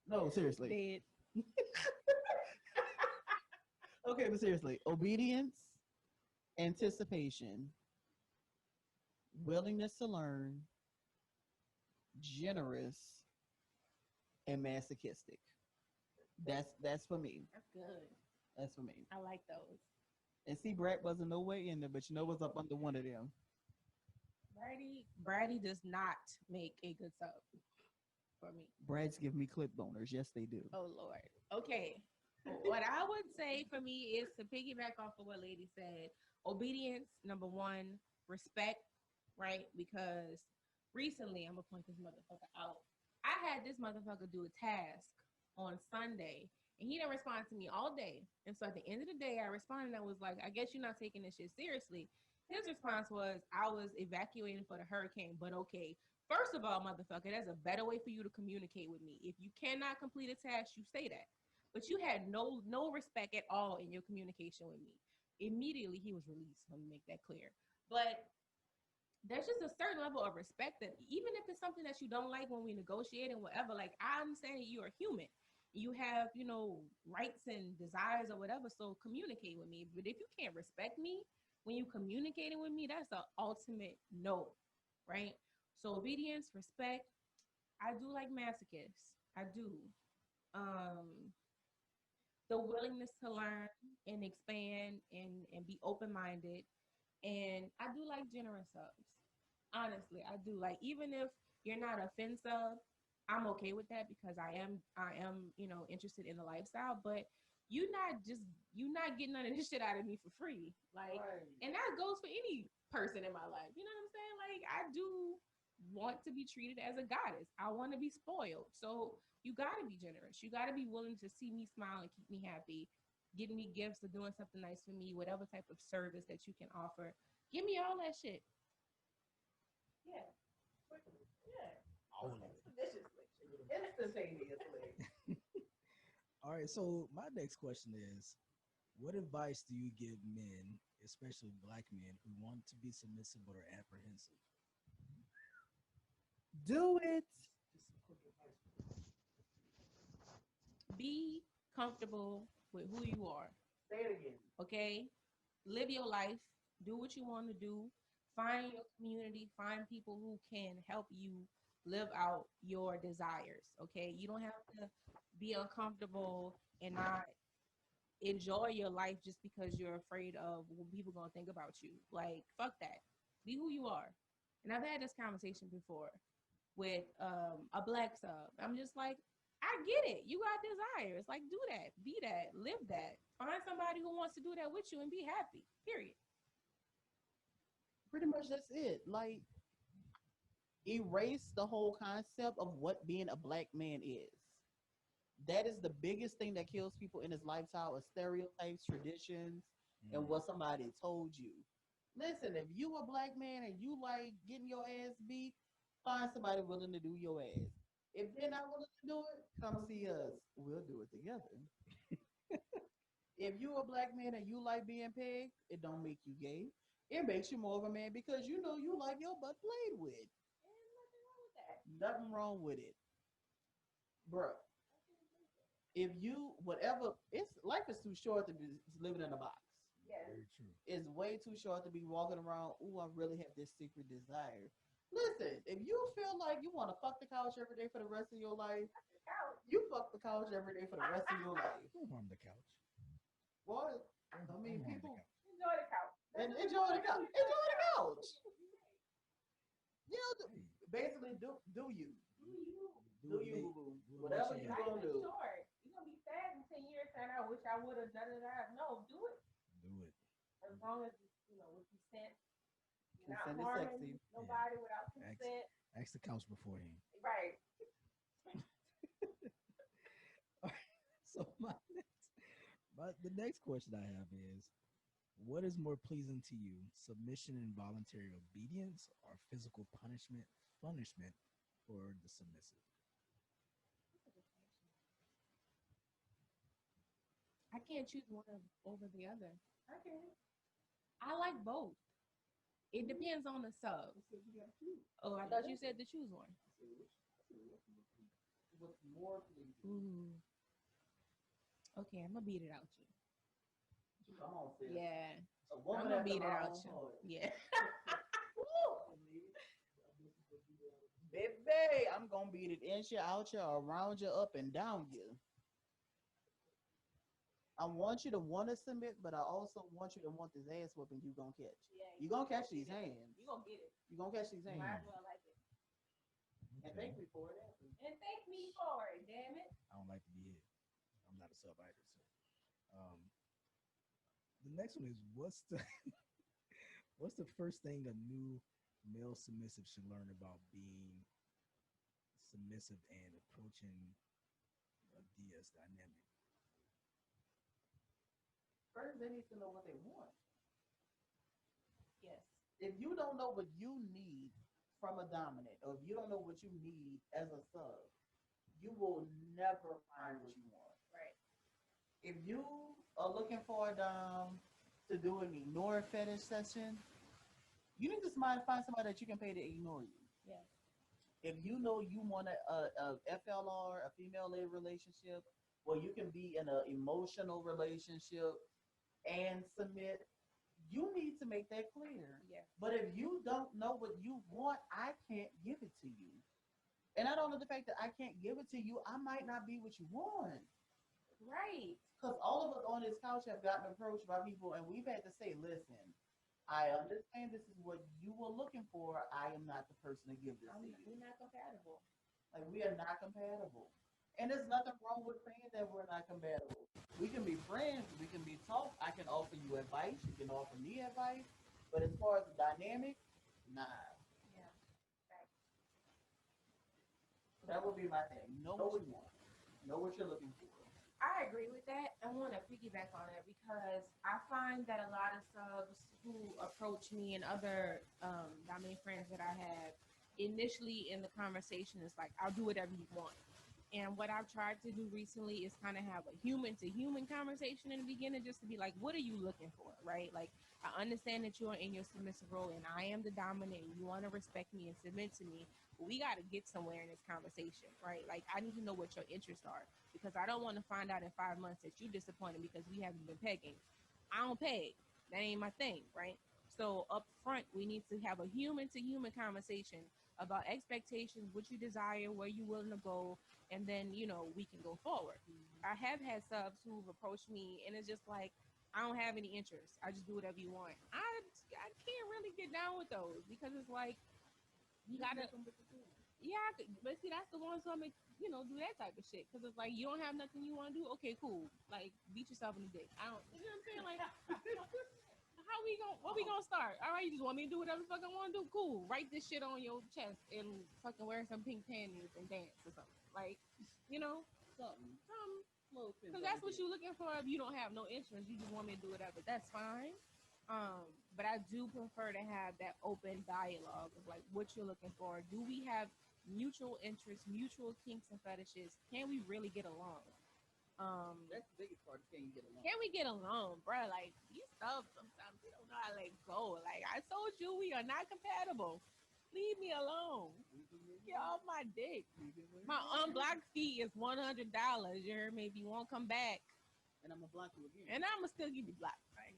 No, seriously. Dead. Okay, but seriously. Obedience, anticipation, willingness to learn, generous, and masochistic. That's for me. That's good. That's for me. I like those. And see, Brad wasn't no way in there, but you know what's up under one of them. Brady does not make a good sub for me. Brads give me clip boners. Yes, they do. Oh Lord. Okay. What I would say for me is to piggyback off of what Lady said. Obedience, number one. Respect, right? Because recently, I'm gonna point this motherfucker out. I had this motherfucker do a task on Sunday, and he didn't respond to me all day. And so at the end of the day, I responded. I was like, I guess you're not taking this shit seriously. His response was, I was evacuating for the hurricane, but okay. First of all, motherfucker, there's a better way for you to communicate with me. If you cannot complete a task, you say that. But you had no respect at all in your communication with me. Immediately, he was released. Let me make that clear. But there's just a certain level of respect that even if it's something that you don't like when we negotiate and whatever, like, I understand that you are human. You have, rights and desires or whatever, so communicate with me. But if you can't respect me when you communicating with me, that's the ultimate no, right? So obedience, respect. I do like masochists. I do. The willingness to learn and expand and be open-minded. And I do like generous subs. Honestly, I do. Like, even if you're not a fin sub, I'm okay with that because I am, interested in the lifestyle. But you're not getting none of this shit out of me for free. Like, right. And that goes for any person in my life. You know what I'm saying? Like, I do want to be treated as a goddess. I want to be spoiled. So you got to be generous. You got to be willing to see me smile and keep me happy, getting me gifts or doing something nice for me, whatever type of service that you can offer. Give me all that shit. Yeah. Yeah. All of it. Instantaneously. All right, so my next question is, what advice do you give men, especially black men, who want to be submissive but are apprehensive? Do it. Be comfortable with who you are. Say it again. Okay? Live your life. Do what you want to do. Find your community. Find people who can help you live out your desires. Okay? You don't have to be uncomfortable and not enjoy your life just because you're afraid of what people are going to think about you. Like, fuck that. Be who you are. And I've had this conversation before with a black sub. I'm just like, I get it. You got desires. Like, do that. Be that. Live that. Find somebody who wants to do that with you and be happy. Period. Pretty much that's it. Like, erase the whole concept of what being a black man is. That is the biggest thing that kills people in this lifestyle, is stereotypes, traditions, and what somebody told you. Listen, if you a black man and you like getting your ass beat, find somebody willing to do your ass. If they're not willing to do it, come see us. We'll do it together. If you a black man and you like being pegged, it don't make you gay. It makes you more of a man because you know you like your butt played with. And nothing wrong with that. Nothing wrong with it, bro. If you whatever, it's life is too short to be living in a box. Yes. Very true. It's way too short to be walking around. Ooh, I really have this secret desire. Listen, if you feel like you want to fuck the couch every day for the rest of your life, Couch. you fuck the couch every day for the rest of your life. Don't harm the couch. Boy, Don't mean, harm the people- couch. Enjoy the couch. and enjoy the couch. Enjoy the couch. You know, Hey, basically, do you. Do what you, they- boo boo. do what Whatever you you got. Life gonna is do. short. You're gonna be sad in 10 years saying, I wish I would have done it. No, do it. Do it. As long as you know with consent. You're not Consent is harming sexy. nobody without consent. Ask the couch beforehand. Right. So the next question I have is, what is more pleasing to you, submission and voluntary obedience, or physical punishment for the submissive? I can't choose one over the other. Okay. I like both. It depends on the sub. Oh, I thought you said to choose one. What's more pleasing? Ooh. Okay, I'm gonna beat it out you. Come on, sis. Yeah, A I'm woman gonna after beat it my out own you. heart. Yeah. Baby, I'm gonna beat it in you, out you, around you, up and down you. I want you to want to submit, but I also want you to want this ass whooping you gonna catch. Yeah, You gonna catch these hands. You gonna get it. You gonna catch these Might hands. as well like it. And Okay. thank me for it. after. And thank me for it. Damn it. I don't like to be hit. I'm not a sub either. So, the next one is what's the first thing a new male submissive should learn about being submissive and approaching a DS dynamic? First, they need to know what they want. Yes. If you don't know what you need from a dominant, or if you don't know what you need as a sub, you will never find what you want. Right. If you are looking for a dom to do an ignore fetish session, you need to find somebody that you can pay to ignore you. Yeah. If you know you want a FLR, a female-led relationship, where you can be in an emotional relationship and submit, you need to make that clear. Yeah. But if you don't know what you want, I can't give it to you. And I don't know the fact that I can't give it to you, I might not be what you want. Right. Because all of us on this couch have gotten approached by people, and we've had to say, listen, I understand this is what you were looking for. I am not the person to give this to you. We're not compatible. Like, we are not compatible. And there's nothing wrong with saying that we're not compatible. We can be friends. We can be talk. I can offer you advice. You can offer me advice. But as far as the dynamic, nah. Yeah. That would be my thing. Know what you want. Know what you're looking for. I agree with that. I want to piggyback on it because I find that a lot of subs who approach me and other dominant friends that I have, initially in the conversation, is like, I'll do whatever you want. And what I've tried to do recently is kind of have a human to human conversation in the beginning, just to be like, what are you looking for? Right? Like, I understand that you are in your submissive role and I am the dominant and you want to respect me and submit to me. But we got to get somewhere in this conversation, right? Like, I need to know what your interests are because I don't want to find out in 5 months that you're disappointed because we haven't been pegging. I don't peg. That ain't my thing, right? So up front, we need to have a human to human conversation about expectations, what you desire, where you're willing to go, and then, you know, we can go forward. I have had subs who've approached me and it's just like, I don't have any interest. I just do whatever you want. I can't really get down with those because it's like, you gotta, yeah, but see, that's the ones who make, you know, do that type of shit. Because it's like, you don't have nothing you want to do? Okay, cool. Like, beat yourself in the dick. I don't, you know what I'm saying? Like, what we gonna start? All right, you just want me to do whatever the fuck I want to do? Cool. Write this shit on your chest and fucking wear some pink panties and dance or something. Like, you know, something. Because that's what you're looking for. If you don't have no interest, you just want me to do whatever. That's fine. But I do prefer to have that open dialogue of like what you're looking for. Do we have mutual interests, mutual kinks and fetishes? Can we really get along? That's the biggest part. Can you get along? Can we get along, bro? Like these stuff sometimes we don't know how to let go. Like I told you, we are not compatible. Leave me alone. Get off my dick. My unblocked fee is $100. You heard me? If you won't come back, And I'm gonna block you again. and I'ma still give you blocked. Right?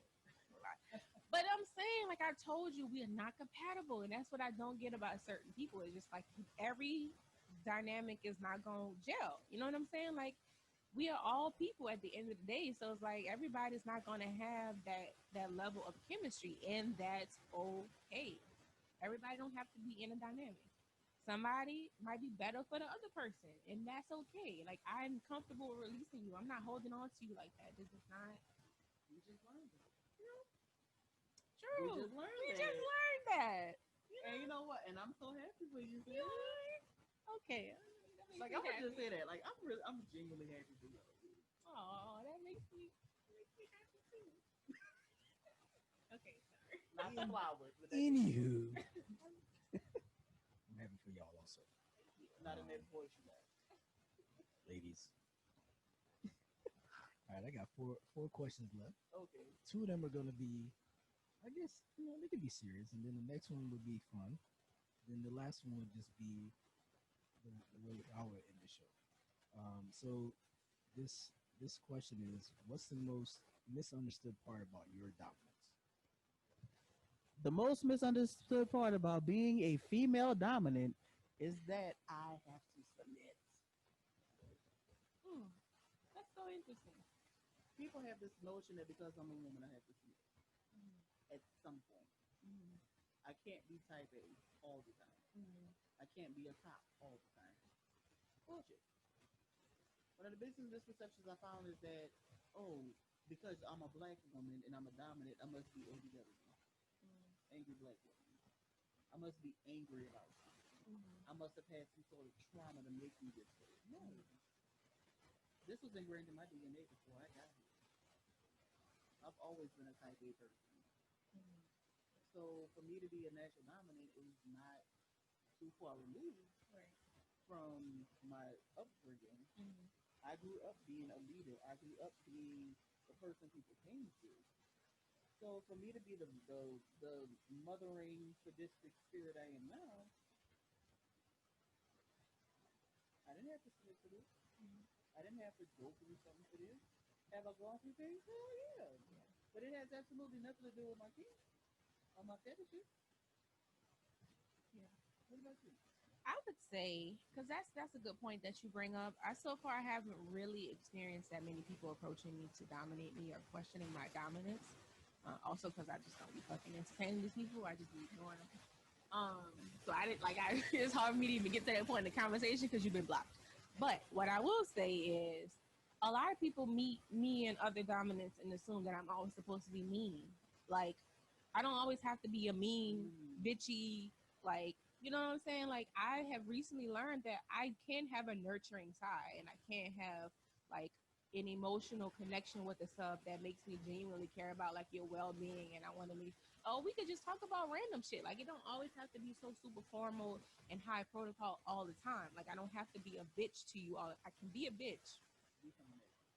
But I'm saying, like I told you, we are not compatible, and that's what I don't get about certain people. It's just like every dynamic is not gonna gel. You know what I'm saying? Like we are all people at the end of the day, so it's like everybody's not gonna have that level of chemistry, and that's okay. Everybody don't have to be in a dynamic. Somebody might be better for the other person, and that's okay. Like I'm comfortable releasing you. I'm not holding on to you like that. This is not You just learned it. true. We just learned We that. just learned that. And you know what? And I'm so happy for you. You learned? Okay. Like I'm gonna just say that. Like I'm genuinely happy for you. Oh, that makes me happy too. Okay, sorry. Not the flowers. But that Anywho, I'm happy for y'all also, not in that voice you got. ladies. All right, I got four questions left. Okay. 2 of them are gonna be, I guess, they could be serious, and then the next one would be fun. Then the last one would just be the way I would end the show. So this question is, what's the most misunderstood part about your dominance? The most misunderstood part about being a female dominant is that I have to submit. Hmm, that's so interesting. People have this notion that because I'm a woman, I have to submit Mm, at some point. mm, I can't be type A all the time. mm, I can't be a top all the time. Bullshit. One of the biggest misconceptions I found is that, oh, because I'm a black woman and I'm a dominant, I must be ABW, mm, angry black woman. I must be angry about something. mm, I must have had some sort of trauma to make me this way. No. This was ingrained in my DNA before I got here. I've always been a type A person. mm. So for me to be a natural dominant is not too far removed Right. from my upbringing. Mm, I grew up being a leader. I grew up being the person people came to. So for me to be the mothering sadistic spirit I am now, I didn't have to submit to this. mm. I didn't have to go through something for this. Have I gone through things? Hell yeah. But it has absolutely nothing to do with my kids or my fetishes. Yeah. What about you? I would say, because that's a good point that you bring up. I so far haven't really experienced that many people approaching me to dominate me or questioning my dominance. Also, because I just don't be fucking entertaining these people. I just be ignoring them. So I didn't like. It's hard for me to even get to that point in the conversation because you've been blocked. But what I will say is, a lot of people meet me and other dominants and assume that I'm always supposed to be mean. Like, I don't always have to be a mean, bitchy, like, you know what I'm saying? Like, I have recently learned that I can have a nurturing side and I can have, like, an emotional connection with a sub that makes me genuinely care about, like, your well being. And I want to be, oh, we could just talk about random shit. Like, it don't always have to be so super formal and high protocol all the time. Like, I don't have to be a bitch to you all. I can be a bitch.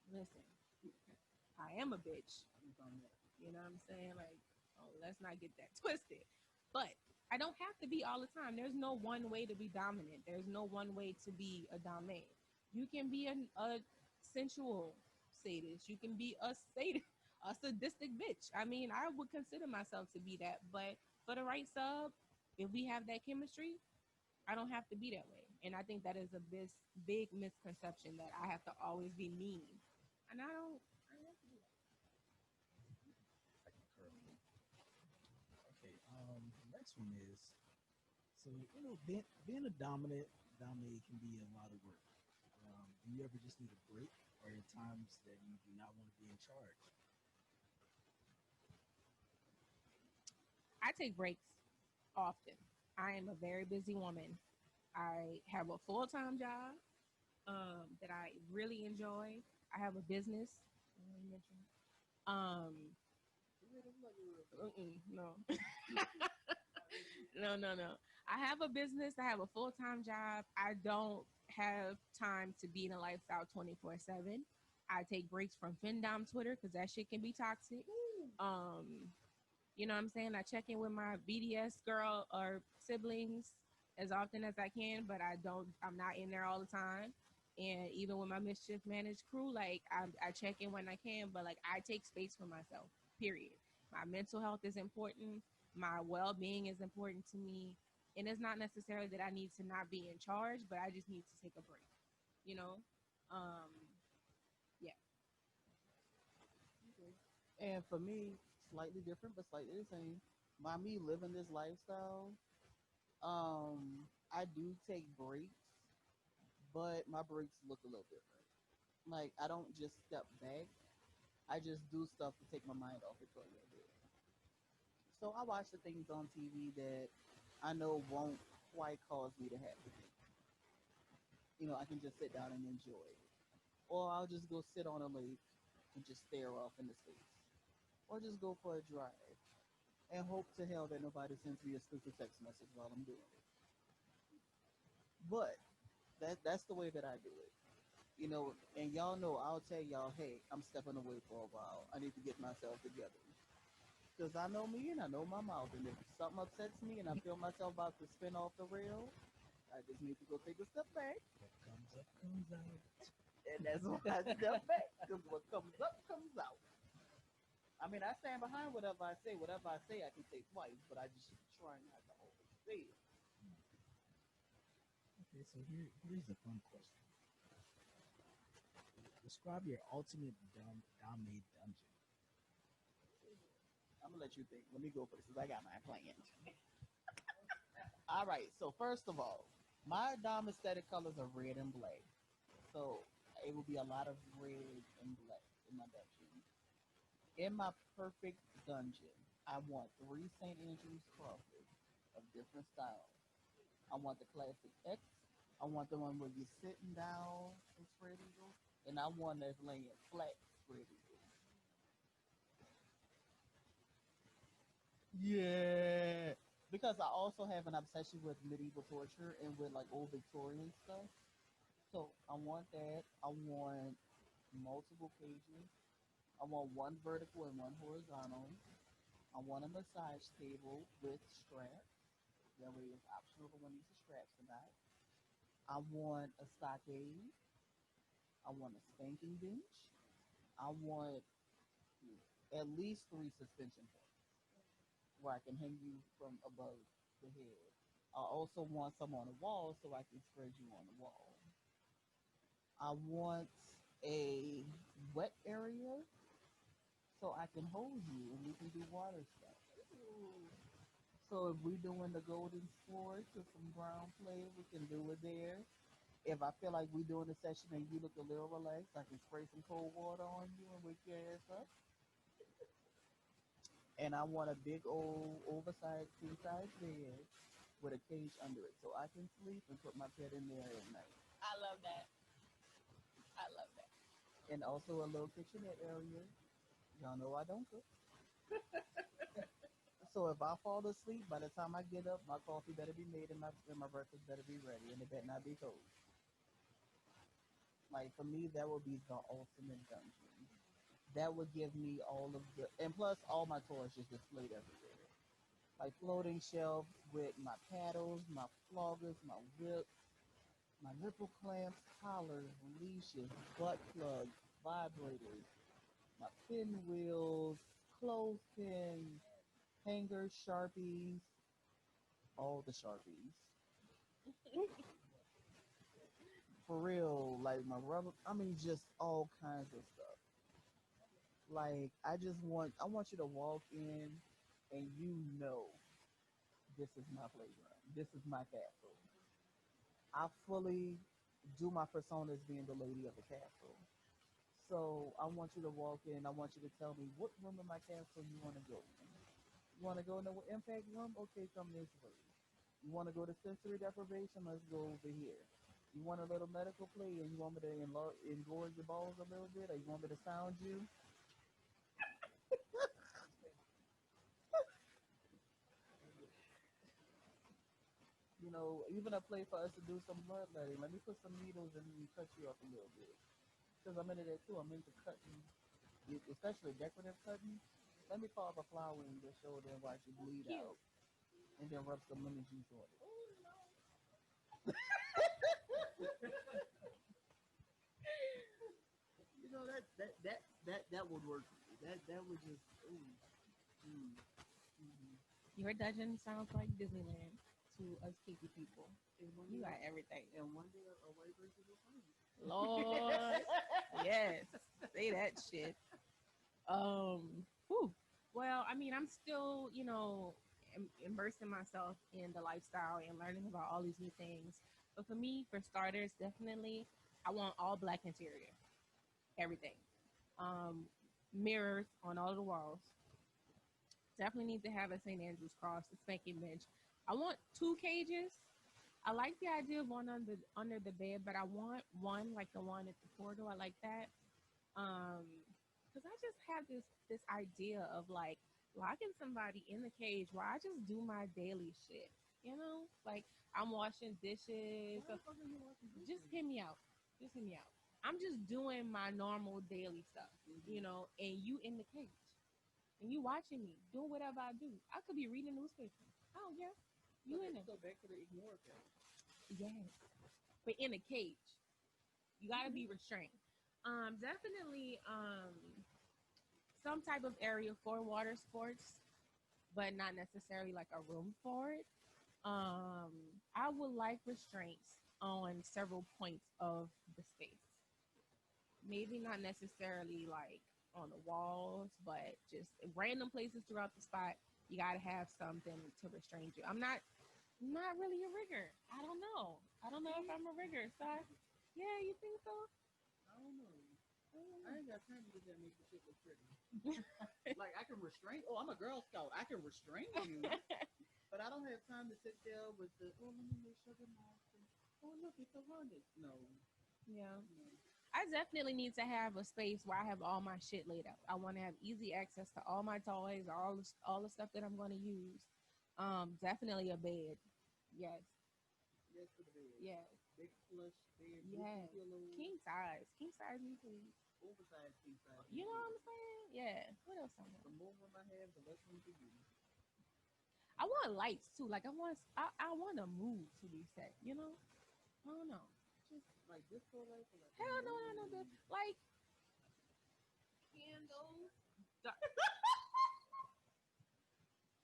Listen, I am a bitch. You know what I'm saying? Like, oh, let's not get that twisted. But I don't have to be all the time. There's no one way to be dominant. There's no one way to be a domain. You can be a sensual sadist. You can be a a sadistic bitch. I mean, I would consider myself to be that. But for the right sub, if we have that chemistry, I don't have to be that way. And I think that is a big misconception that I have to always be mean. And I don't have to do that. I concur. Okay. Next one is, so being a dominate can be a lot of work. Do you ever just need a break, or are there times that you do not want to be in charge? I take breaks often. I am a very busy woman. I have a full time job that I really enjoy. I have a business. Um, no, no. I have a business. I have a full time job. I don't have time to be in a lifestyle 24/7. I take breaks from FinDom Twitter because that shit can be toxic. Um, you know what I'm saying? I check in with my BDS girl or siblings as often as I can, but I'm not in there all the time. And even with my mischief managed crew, like I check in when I can, but like I take space for myself, period. My mental health is important. My well being is important to me. And it's not necessarily that I need to not be in charge, but I just need to take a break, you know? Um, yeah. Okay. And for me, slightly different, but slightly the same. By me living this lifestyle, I do take breaks, but my breaks look a little different. Like I don't just step back. I just do stuff to take my mind off it for a little bit. So I watch the things on TV that I know won't quite cause me to have to think. I can just sit down and enjoy it. Or I'll just go sit on a lake and just stare off into space. Or just go for a drive and hope to hell that nobody sends me a stupid text message while I'm doing it. But that's the way that I do it. And y'all know I'll tell y'all, hey, I'm stepping away for a while. I need to get myself together. Because I know me and I know my mouth. And if something upsets me and I feel myself about to spin off the rail, I just need to go take a step back. What comes up comes out. And that's when I step back. Because what comes up comes out. I mean, I stand behind whatever I say. Whatever I say, I can say twice, but I just try not to always say it. Okay, so here's a fun question. Describe your ultimate dominate dungeon. I'm gonna let you think. Let me go for this because I got my plan. All right. So first of all, my dom aesthetic colors are red and black. So it will be a lot of red and black in my dungeon. In my perfect dungeon, I want three St. Andrews crosses of different styles. I want the classic X. I want the one where you're sitting down and spread eagle, and I want that's laying flat spread eagle. Yeah. Because I also have an obsession with medieval torture and with like old Victorian stuff. So I want that. I want multiple cages. I want one vertical and one horizontal. I want a massage table with straps. That way it's optional if one needs the straps or not. I want a stockade. I want a spanking bench. I want at least three suspension points where I can hang you from above the head. I also want some on the wall so I can spread you on the wall. I want a wet area so I can hold you and we can do water stuff. So if we're doing the golden sports or some ground play, we can do it there. If I feel like we're doing a session and you look a little relaxed, I can spray some cold water on you and wake your ass up. And I want a big old oversized king size bed with a cage under it so I can sleep and put my pet in there at night. I love that. I love that. And also a little kitchenette area. Y'all know I don't cook. So if I fall asleep, by the time I get up, my coffee better be made and my breakfast better be ready, and it better not be cold. Like for me, that would be the ultimate dungeon. That would give me all of the, and plus all my toys just displayed everywhere. Like floating shelves with my paddles, my floggers, my whips, my nipple clamps, collars, leashes, butt plugs, vibrators, my pinwheels, clothespins, hangers, sharpies, all the sharpies. For real, like my rubber, I mean, just all kinds of stuff. Like I want you to walk in and this is my playground. This is my castle. I fully do my persona as being the lady of the castle. So I want you to walk in. I want you to tell me what room in my castle you want to go in. You want to go in the impact room? Okay, come this way. You want to go to sensory deprivation? Let's go over here. You want a little medical play and you want me to engorge your balls a little bit, or you want me to sound you? Even a play for us to do some bloodletting. Let me put some needles and cut you up a little bit. because I'm into that too. I'm into cutting, especially decorative cutting. Let me carve a flower in your shoulder and watch it bleed Cute. out, and then rub some lemon juice on it. You know that would work. That would just ooh, mm, mm. Your dungeon sounds like Disneyland to us kinky people. And one You day, got everything. and one day a white person will find it. Lord, yes, say that shit. Whew. Well, I mean, I'm still, immersing myself in the lifestyle and learning about all these new things. But for me, for starters, definitely, I want all black interior, everything. Um, Mirrors on all the walls. Definitely need to have a St. Andrew's cross, a spanking bench. I want two cages. I like the idea of one under the bed, but I want one like the one at the corridor. I like that. Um, because I just have this idea of like locking somebody in the cage where I just do my daily shit. Like I'm washing dishes. Why the fuck are you watching this Just thing? hear me out. Just hear me out. I'm just doing my normal daily stuff, and you in the cage. And you watching me doing whatever I do. I could be reading a newspaper. I don't care. You in there. So back to the ignore thing. Yes. But in a cage. You gotta be restrained. Definitely some type of area for water sports, but not necessarily like a room for it. Um, I would like restraints on several points of the space. Maybe not necessarily like on the walls, but just random places throughout the spot. You got to have something to restrain you. I'm not really a rigger. I don't know. I don't know if I'm a rigger. So yeah, you think so? I don't know. I ain't got time to get that make the shit look pretty. Like I can restrain. Oh, I'm a Girl Scout. I can restrain you, but I don't have time to sit there with the. Oh, let me make sure the mask. Oh, look, it's a harness. No. Yeah. No. I definitely need to have a space where I have all my shit laid out. I want to have easy access to all my toys, all the stuff that I'm going to use. Definitely a bed. Yes. Yes to the bed. Yes. Big plush bed. Yes. Pillows. King size. King size me please. Oversized king size. You know what I'm saying? Yeah. What else I want? The more room I have, the less room for you. I want lights too. Like I want to move to be set. I don't know. Just like this for life. Like Hell no. Like candles.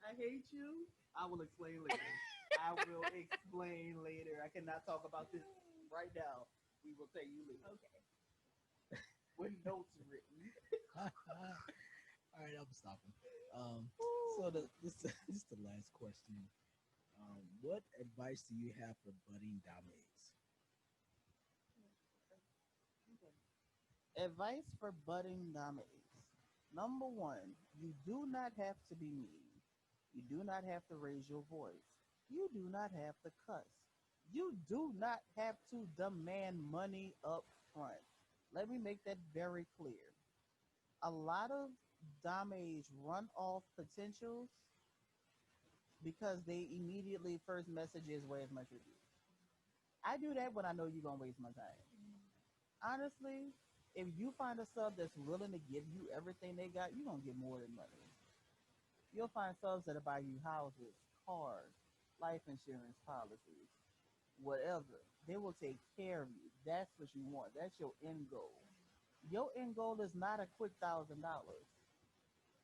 I hate you. I will explain later. I will explain later. I cannot talk about this right now. We will tell you later. Okay. With notes written. All right, I'm stopping. So this is the last question. What advice do you have for budding dames? Advice for budding dames. Number one, you do not have to be mean. You do not have to raise your voice. You do not have to cuss. You do not have to demand money up front. Let me make that very clear. A lot of dames run off potentials because they immediately first message is where's my tribute. I do that when I know you're gonna waste my time. Honestly, if you find a sub that's willing to give you everything they got, you're gonna get more than money. You'll find subs that'll buy you houses, cars, life insurance policies, whatever. They will take care of you. That's what you want. That's your end goal. Your end goal is not a quick $1,000.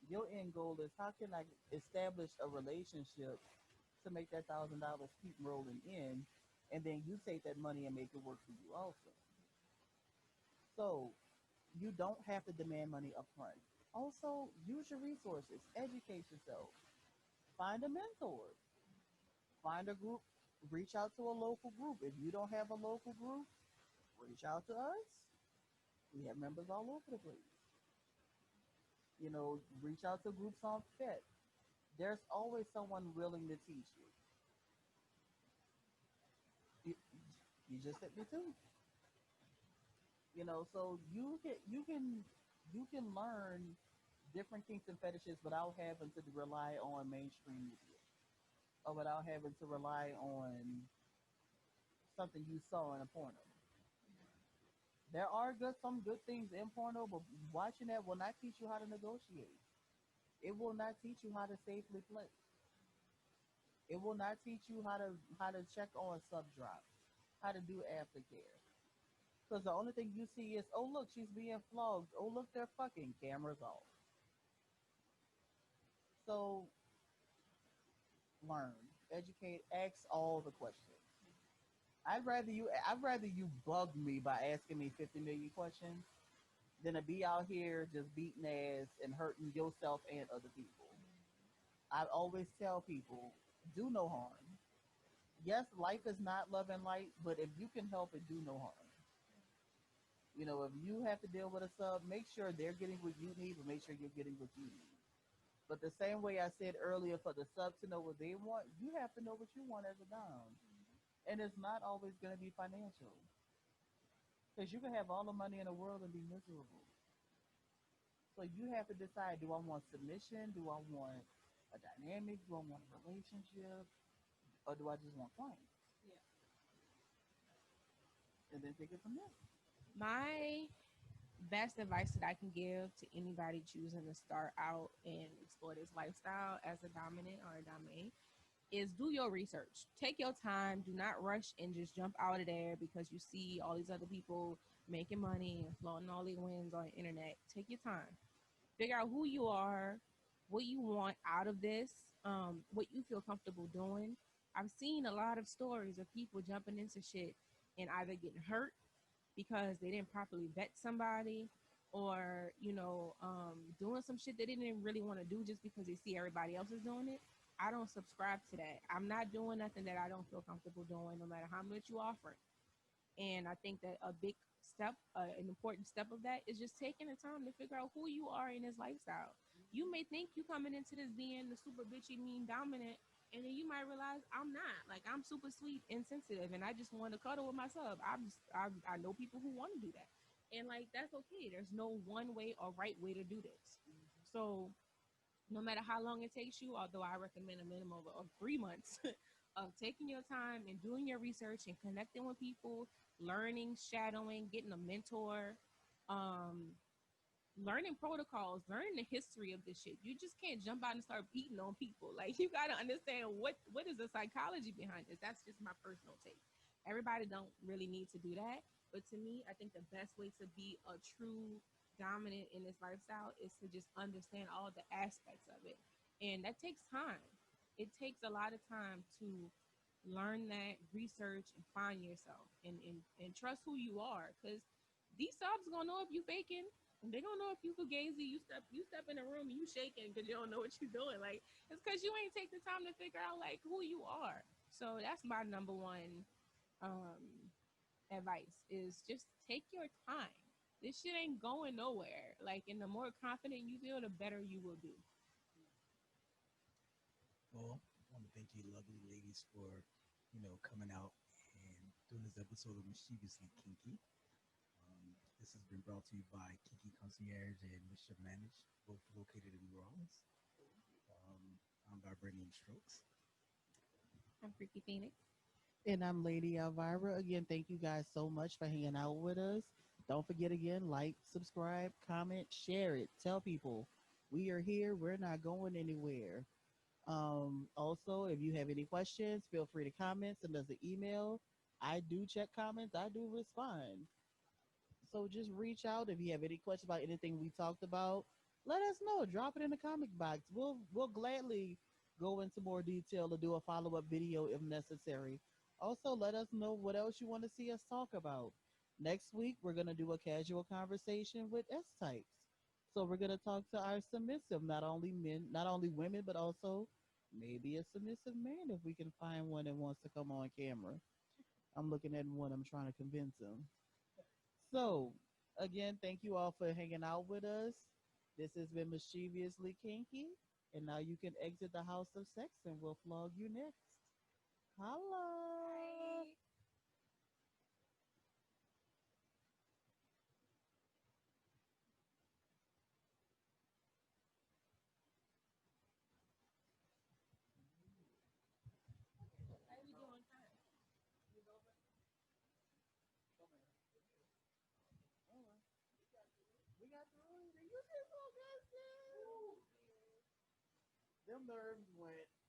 Your end goal is how can I establish a relationship to make that $1,000 keep rolling in, and then you take that money and make it work for you also. So you don't have to demand money up front. Also, use your resources, educate yourself, find a mentor, find a group, reach out to a local group. If you don't have a local group, reach out to us. We have members all over the place. Reach out to groups on FET. There's always someone willing to teach you. You, you just hit me too. So you can learn different kinks and fetishes without having to rely on mainstream media or without having to rely on something you saw in a porno. There are some good things in porno, but watching that will not teach you how to negotiate. It will not teach you how to safely play. It will not teach you how to check on sub drop, how to do aftercare. Because the only thing you see is, oh look, she's being flogged. Oh look, they're fucking. Cameras off. So learn, educate, ask all the questions. I'd rather you bug me by asking me 50 million questions than to be out here just beating ass and hurting yourself and other people. I always tell people, do no harm. Yes, life is not love and light, but if you can help it, do no harm. If you have to deal with a sub, make sure they're getting what you need, but make sure you're getting what you need. But the same way I said earlier, for the sub to know what they want, you have to know what you want as a dom. And it's not always going to be financial. Because you can have all the money in the world and be miserable. So you have to decide, do I want submission? Do I want a dynamic? Do I want a relationship? Or do I just want clients? Yeah. And then take it from there. My best advice that I can give to anybody choosing to start out and explore this lifestyle as a dominant or a dominate is do your research. Take your time. Do not rush and just jump out of there because you see all these other people making money and flaunting all their wins on the internet. Take your time. Figure out who you are, what you want out of this, what you feel comfortable doing. I've seen a lot of stories of people jumping into shit and either getting hurt because they didn't properly vet somebody or doing some shit they didn't really want to do just because they see everybody else is doing it. I don't subscribe to that. I'm not doing nothing that I don't feel comfortable doing, no matter how much you offer. And I think that a big step, an important step of that is just taking the time to figure out who you are in this lifestyle. You may think you coming into this being the super bitchy, mean, dominant, and then you might realize I'm not. Like I'm super sweet and sensitive, and I just want to cuddle with myself. I know people who want to do that, and like that's okay. There's no one way or right way to do this. So no matter how long it takes you, although I recommend a minimum of 3 months of taking your time and doing your research and connecting with people, learning, shadowing, getting a mentor, um, learning protocols, learning the history of this shit. You just can't jump out and start beating on people. Like you got to understand what is the psychology behind this. That's just my personal take. Everybody don't really need to do that, but to me, I think the best way to be a true dominant in this lifestyle is to just understand all the aspects of it, and that takes time. It takes a lot of time to learn that, research, and find yourself, and trust who you are, because these subs gonna know if you faking. They don't know if you fugazi. You step in a room and you shaking because you don't know what you're doing. Like it's because you ain't take the time to figure out like who you are. So that's my number one advice is just take your time. This shit ain't going nowhere. Like, and the more confident you feel, the better you will do. Well, I want to thank you, lovely ladies, for coming out and doing this episode of Mischievously Kinky. This has been brought to you by Kinky Concierge and Mischief Manage, both located in New Orleans. I'm Vibranium Strokes. I'm Freaky Phoenix. And I'm Lady Elvyra. Again, thank you guys so much for hanging out with us. Don't forget again, like, subscribe, comment, share it. Tell people we are here. We're not going anywhere. Also, if you have any questions, feel free to comment. Send us an email. I do check comments. I do respond. So just reach out if you have any questions about anything we talked about. Let us know. Drop it in the comment box. We'll gladly go into more detail or do a follow up video if necessary. Also, let us know what else you want to see us talk about. Next week, we're gonna do a casual conversation with S types. So we're gonna talk to our submissive, not only men, not only women, but also maybe a submissive man if we can find one that wants to come on camera. I'm looking at one. I'm trying to convince him. So, again, thank you all for hanging out with us. This has been Mischievously Kinky, and now you can exit the house of sex and we'll flog you next. Holla! Bye. How we doing time? nerves went